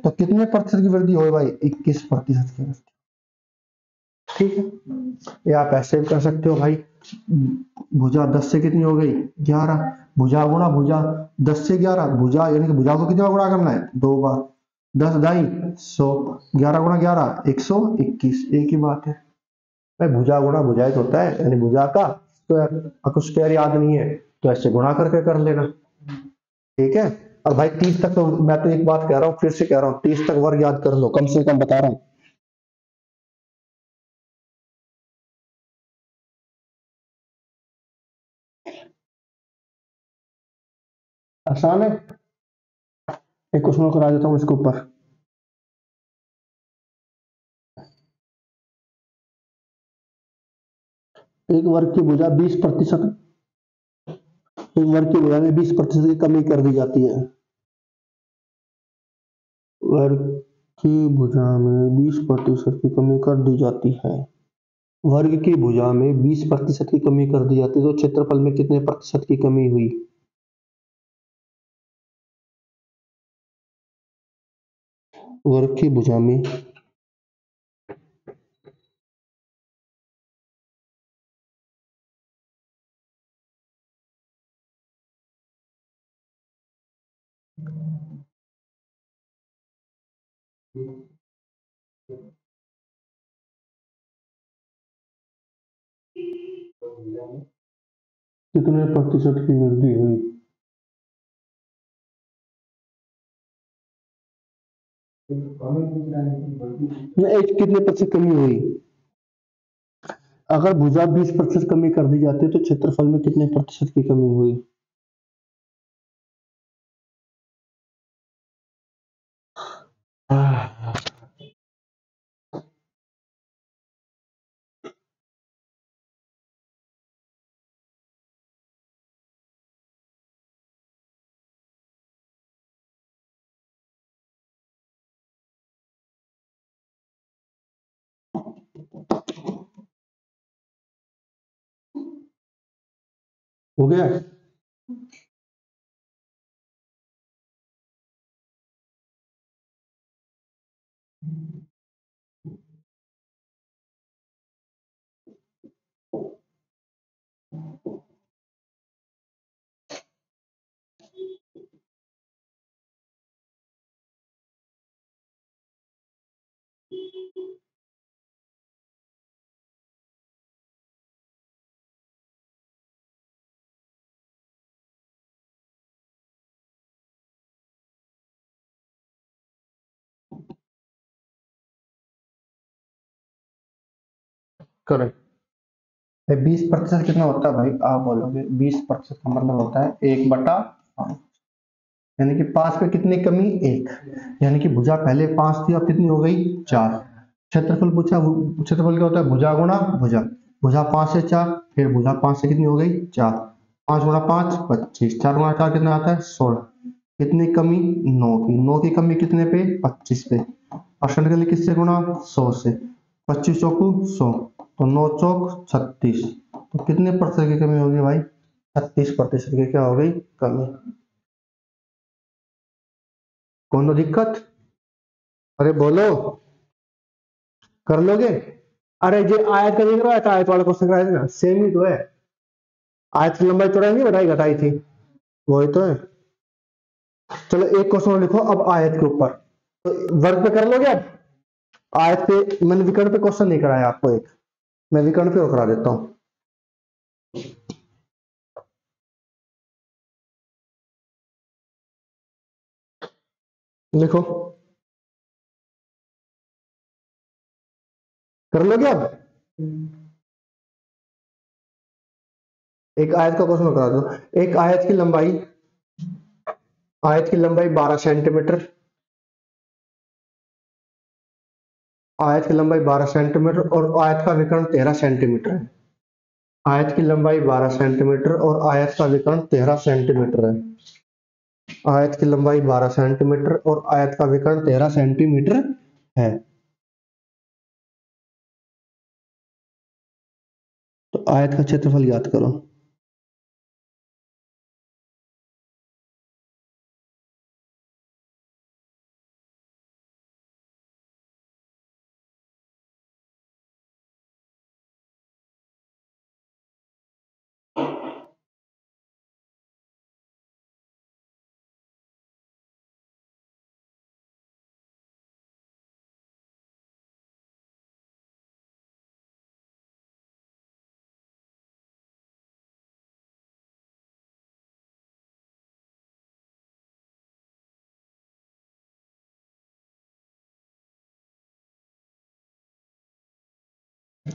तो कितने प्रतिशत की वृद्धि हो भाई 21% की वृद्धि। ठीक है, या आप ऐसे भी कर सकते हो भाई, भुजा 10 से कितनी हो गई 11, भुजा गुणा भुजा 10 से 11, भुजा यानी कि भुजा को कितनी बार गुणा करना है 2 बार, 10 दाई 100, 11 गुणा 11 121, एक ही बात है भाई, भुजा गुणा भुजा ही तो होता है, यानी भुजा का स्क्वायर। आपको स्क्वायर याद नहीं है तो ऐसे गुणा करके कर लेना, ठीक है। और भाई 30 तक तो मैं तो एक बात कह रहा हूँ, फिर से कह रहा हूँ, 30 तक वर्ग याद कर लो कम से कम, बता रहा हूँ। आसान है। एक क्वेश्चन और करा देता हूँ इसके ऊपर। एक वर्ग की भुजा 20%, एक वर्ग की भुजा में 20% की कमी कर दी जाती है। वर्ग की भुजा में 20% की कमी कर दी जाती है। वर्ग की भुजा में 20% की कमी कर दी जाती है, तो क्षेत्रफल में कितने प्रतिशत की कमी हुई। वर्ग की भुजा में कितने प्रतिशत की वृद्धि हुई। एक कितने प्रतिशत कमी हुई। अगर भुजा 20% कमी कर दी जाती है तो क्षेत्रफल में कितने प्रतिशत की कमी हुई। हो गया। करेक्ट। 20% कितना होता है भाई, आप बोलोगे 20% का मतलब होता है 1/5, यानी कि 5 पे कितनी कमी 1, यानी कि भुजा पहले 5 थी अब कितनी हो गई 4। क्षेत्रफल पूछा, क्षेत्रफल क्या होता है भुजा गुणा भुजा, भुजा 5 से 4, फिर भुजा 5 से कितनी हो गई 4, 5 गुणा 5 25, 4 गुणा 4 कितना आता है 16, कितनी कमी 9 की, 9 की कमी कितने पे 25 पे। परसेंट के लिए किससे गुणा 100 से, 25 चौकू 100, तो 9 चौक 36, तो कितने प्रतिशत की कमी होगी भाई 36% की क्या हो गई कमी। कौन दिक्कत, अरे बोलो, कर लोगे। अरे जो आयत का दिख रहा है, आयत वाला क्वेश्चन कराया था ना, सेम ही तो है। आयत की लंबाई चौड़ाई नहीं बढ़ाई घटाई थी, वही तो है। चलो एक क्वेश्चन और लिखो अब आयत के ऊपर, तो वर्ग पे कर लोगे अब। आयत पे मैंने विकर्ण पे क्वेश्चन नहीं कराया आपको, एक मैं विकर्ण पे और करा देता हूँ। लिखो, कर लोगे अब। एक आयत का क्वेश्चन करा दो। एक आयत की लंबाई, आयत की लंबाई 12 सेंटीमीटर, आयत की लंबाई 12 सेंटीमीटर और आयत का विकर्ण 13 सेंटीमीटर है। आयत की लंबाई 12 सेंटीमीटर और आयत का विकर्ण 13 सेंटीमीटर है। आयत की लंबाई 12 सेंटीमीटर और आयत का विकर्ण 13 सेंटीमीटर है। आयत का क्षेत्रफल ज्ञात करो।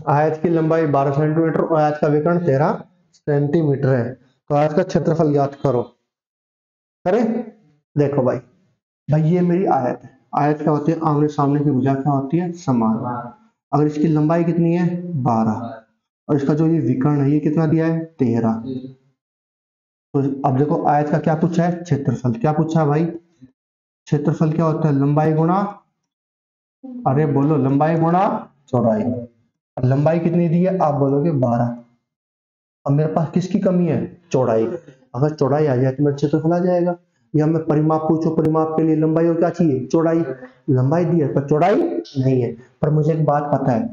आयत की लंबाई 12 सेंटीमीटर और आयत का विकर्ण 13 सेंटीमीटर है। तो आयत का क्षेत्रफल ज्ञात करो। करें? देखो भाई, ये मेरी आयत है। आयत क्या होती है? आमने सामने की भुजा क्या होती है? समान। अगर इसकी लंबाई कितनी है? 12, और इसका जो ये विकर्ण है ये कितना दिया है? 13। तो अब देखो आयत का क्या पूछा है? क्षेत्रफल। क्या पूछा है भाई? क्षेत्रफल क्या होता है? लंबाई गुणा, अरे बोलो, लंबाई गुणा चौड़ाई। लंबाई कितनी दी है? आप बोलोगे 12। अब मेरे पास किसकी कमी है? चौड़ाई। अगर चौड़ाई आ जाए तो मेरा क्षेत्रफल आ जाएगा। या मैं परिमाप पूछो, परिमाप के लिए लंबाई और क्या चाहिए? चौड़ाई। लंबाई दी है पर चौड़ाई नहीं है। पर मुझे एक बात पता है।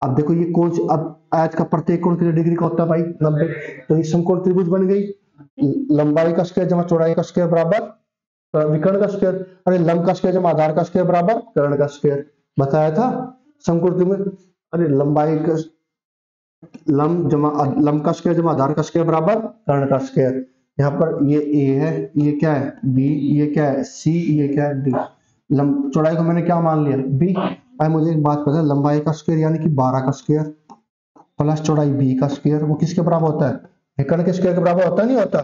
अब देखो ये कौन सी, अब आयत का प्रत्येक कोण कितने डिग्री का होता है भाई? 90। तो ये समकोण त्रिभुज बन गई। लंबाई का स्क्वायर जमा चौड़ाई का स्क्वायर बराबर विकर्ण का स्क्वायर। अरे लंब का स्क्वायर जमा आधार का स्क्वायर बराबर कर्ण का स्क्वायर। बताया था समकोण त्रिभुज। अरे लंबाई का लंब का स्क्वायर जमा आधार का स्क्वायर बराबर कर्ण का स्क्वायर। यहाँ पर ये ए है, ये क्या है? बी, ये क्या है? सी, ये क्या है? डी। लंब चौड़ाई को मैंने क्या मान लिया? बी। भाई मुझे एक बात पता है, लंबाई का स्क्वायर यानी कि 12 का स्क्वायर प्लस चौड़ाई बी का स्क्वायर, वो किसके बराबर होता है? विकर्ण के स्क्वायर के बराबर होता नहीं होता?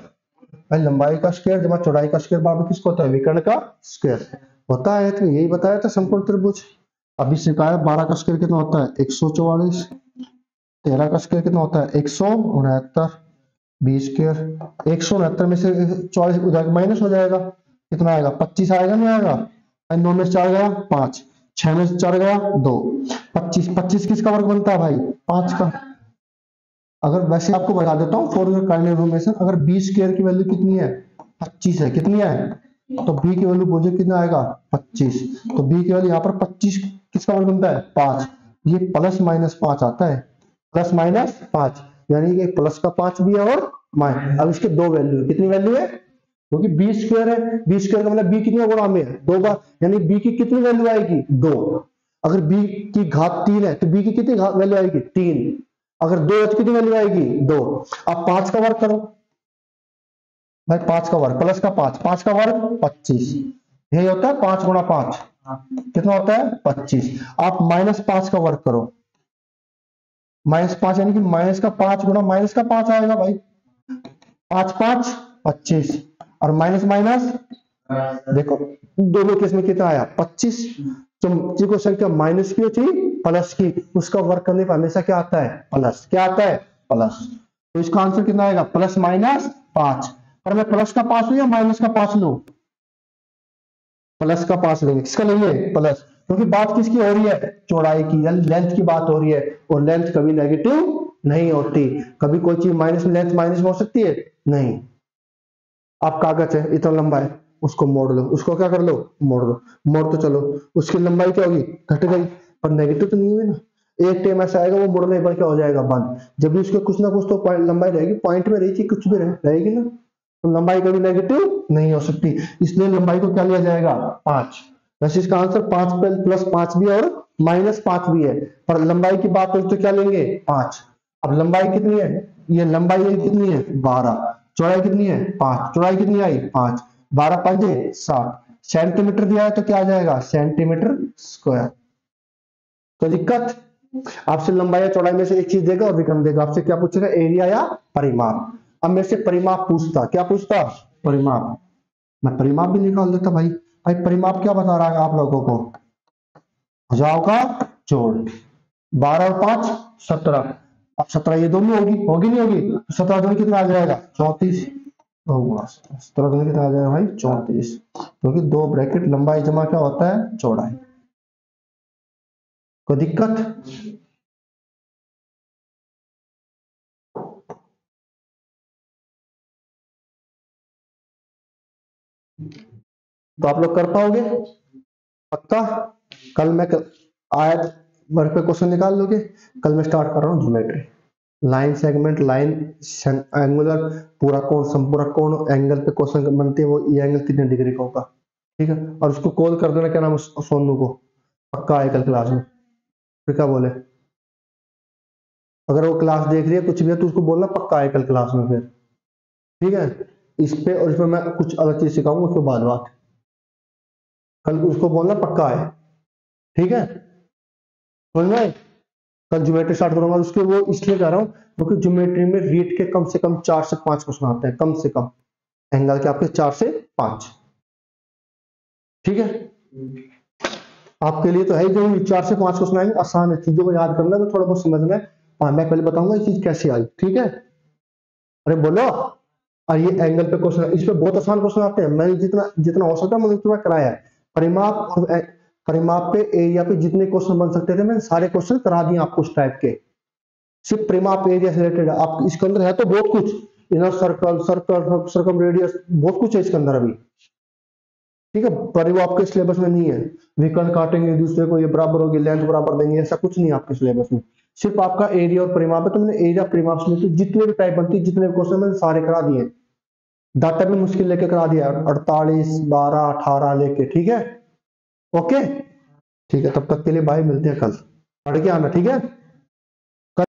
भाई लंबाई का स्क्वायर जमा चौड़ाई का स्क्वायर बराबर किसको होता है? विकर्ण का स्क्वायर होता है। तो यही बताया था समकोण त्रिभुज। अभी सिखाया 12 का स्क्वायर कितना होता है? 144। 13 का स्क्वायर कितना होता है? 169। 20 स्क्वायर 169 में से 44 उधर माइनस हो जाएगा, कितना आएगा? 25 आएगा, नहीं आएगा? 9 में से 4 गया 5, 6 में से 4 गया 2, 25। 25 किसका वर्ग बनता है भाई? 5 का। अगर वैसे आपको बता देता हूँ फॉर योर काइंड इन्फॉर्मेशन, अगर 20 स्क्वायर की वैल्यू कितनी है? 25 है। कितनी है? तो बी की वैल्यू बोझे कितना आएगा? 25। तो बी की वैल्यू यहाँ पर 25 किसका वर्ग बनता है? 5। ये प्लस माइनस 5 आता है, प्लस माइनस 5, यानी कि प्लस का 5 भी है और माइनस। अब इसके दो वैल्यू है। कितनी वैल्यू है? क्योंकि बी स्क्वायर है, बी स्क्वायर का मतलब बी कितने गुणा में है? 2 बार, यानी बी की कितनी वैल्यू आएगी? 2। अगर बी की घात 3 है तो बी की कितनी वैल्यू आएगी? 3। अगर 2 है तो कितनी वैल्यू आएगी? 2। अब 5 का वर्ग करो भाई, 5 का वर्ग प्लस का 5, 5 का वर्ग 25, यही होता है 5 गुणा 5 कितना होता है? 25। आप -5 का वर्ग करो, -5 यानी कि माइनस का 5 गुणा माइनस का 5 आएगा भाई। 5 5 25, और माइनस माइनस, देखो दोनों केस में कितना आया? 25। जो को संख्या माइनस की थी प्लस की, उसका वर्ग करने पर हमेशा क्या आता है? प्लस। क्या आता है? प्लस। तो इसका आंसर कितना आएगा? Plus minus 5। पर मैं प्लस का 5 लूं या माइनस का 5 लूं? प्लस का 5 लेंगे। किसका लेंगे? प्लस। क्योंकि बात किसकी हो रही है? चौड़ाई की, यानी लेंथ की बात हो रही है, और लेंथ कभी नेगेटिव नहीं होती। कभी कोई चीज माइनस में, लेंथ माइनस में हो सकती है? नहीं। आप कागज है इतना लंबा है, उसको मोड़ लो, उसको क्या कर लो? मोड़ दो। मोड़ तो चलो, उसकी लंबाई क्या होगी? घट गई, पर नेगेटिव तो नहीं हुई ना। एक टाइम ऐसा आएगा वो मुड़ने पर क्या हो जाएगा? बंद। जब भी उसके कुछ ना कुछ तो लंबाई रहेगी, पॉइंट में रही थी, कुछ भी रहेगी ना, तो लंबाई कभी नेगेटिव नहीं हो सकती। इसलिए लंबाई को क्या लिया जाएगा? 5। वैसे इसका आंसर 5 प्लस 5 भी है और -5 भी है, पर लंबाई की बात हो तो क्या लेंगे? 5। अब लंबाई कितनी है? ये लंबाई कितनी है? 12। चौड़ाई कितनी है? 5। चौड़ाई कितनी आई? 5। 12 5 60 सेंटीमीटर दिया है, तो क्या आ जाएगा? Centimetre square. तो दिक्कत, आपसे लंबाई या चौड़ाई में से एक चीज देगा और विकर्ण देगा। आपसे क्या पूछेगा? एरिया या परिमाप। अब मेरे से परिमाप पूछता, क्या पूछता? परिमाप। मैं परिमाप भी निकाल देता भाई। भाई परिमाप क्या बता रहा है आप लोगों को? भुजाओं का जोड़। 12 और 5 17। अब 17 ये दोनों होगी, होगी नहीं होगी? तो 17 दोनों कितना आ जाएगा? 34। 17 दोनों कितना आ जाएगा भाई? 34। क्योंकि दो ब्रैकेट लंबाई जमा क्या होता है? चौड़ाई। कोई दिक्कत? तो आप लोग कर पाओगे पक्का? कल मैं आयत वर्ग पे क्वेश्चन निकाल लोगे। कल मैं स्टार्ट कर रहा हूँ geometry, line segment, line angular, पूरा कोण, संपूरक कोण, एंगल पे क्वेश्चन बनते हैं, वो ये एंगल कितने डिग्री का होगा, ठीक है। और उसको कॉल कर देना, क्या नाम है, सोनू को, पक्का आए कल क्लास में। फिर क्या बोले, अगर वो क्लास देख रही है कुछ भी है तो उसको बोलना पक्का आए कल क्लास में फिर, ठीक है। इस पे और इसमें मैं कुछ अलग चीज सिखाऊंगा उसके बाद बात, कल उसको बोलना पक्का आए, ठीक है, समझ में आए? कल ज्योमेट्री स्टार्ट करूंगा, उसके वो इसलिए कह रहा हूँ क्योंकि ज्योमेट्री में रीट के कम से कम 4 से 5 क्वेश्चन आते हैं, कम से कम एंगल के आपके 4 से 5, ठीक है। आपके लिए तो है ही, जो 4 से 5 क्वेश्चन आएंगे, आसान है, चीजों को याद करना है तो थोड़ा बहुत समझना है। हाँ, मैं पहले बताऊंगा ये चीज कैसे आई, ठीक है। अरे बोलो। और ये एंगल पे क्वेश्चन, इस पे बहुत आसान क्वेश्चन आते हैं, मैंने जितना जितना हो सकता है मैंने उतना कराया है। परिमाप और परिमाप पे एरिया पे जितने क्वेश्चन बन सकते थे मैंने सारे क्वेश्चन करा दिए आपको उस टाइप के। सिर्फ परिमाप एरिया से रिलेटेड आप इसके अंदर है तो बहुत कुछ, inner circle, circle, circum radius, बहुत कुछ है इसके अंदर अभी, ठीक है। पर वो आपके सिलेबस में नहीं है, विकर्ण काटेंगे दूसरे को, ये बराबर होगी, लेंथ बराबर देंगे, ऐसा कुछ नहीं है आपके सिलेबस में। सिर्फ आपका एरिया और परिमाप है, तो मैंने एरिया परिमाप से रिलेटेड जितने भी टाइप बनती है, जितने भी क्वेश्चन मैंने सारे करा दिए। डाटा भी मुश्किल लेके करा दिया, 48, 12, 18 लेके, ठीक है। ओके, ठीक है, तब तक के लिए बाय, मिलते हैं कल, पढ़ के आना, ठीक है।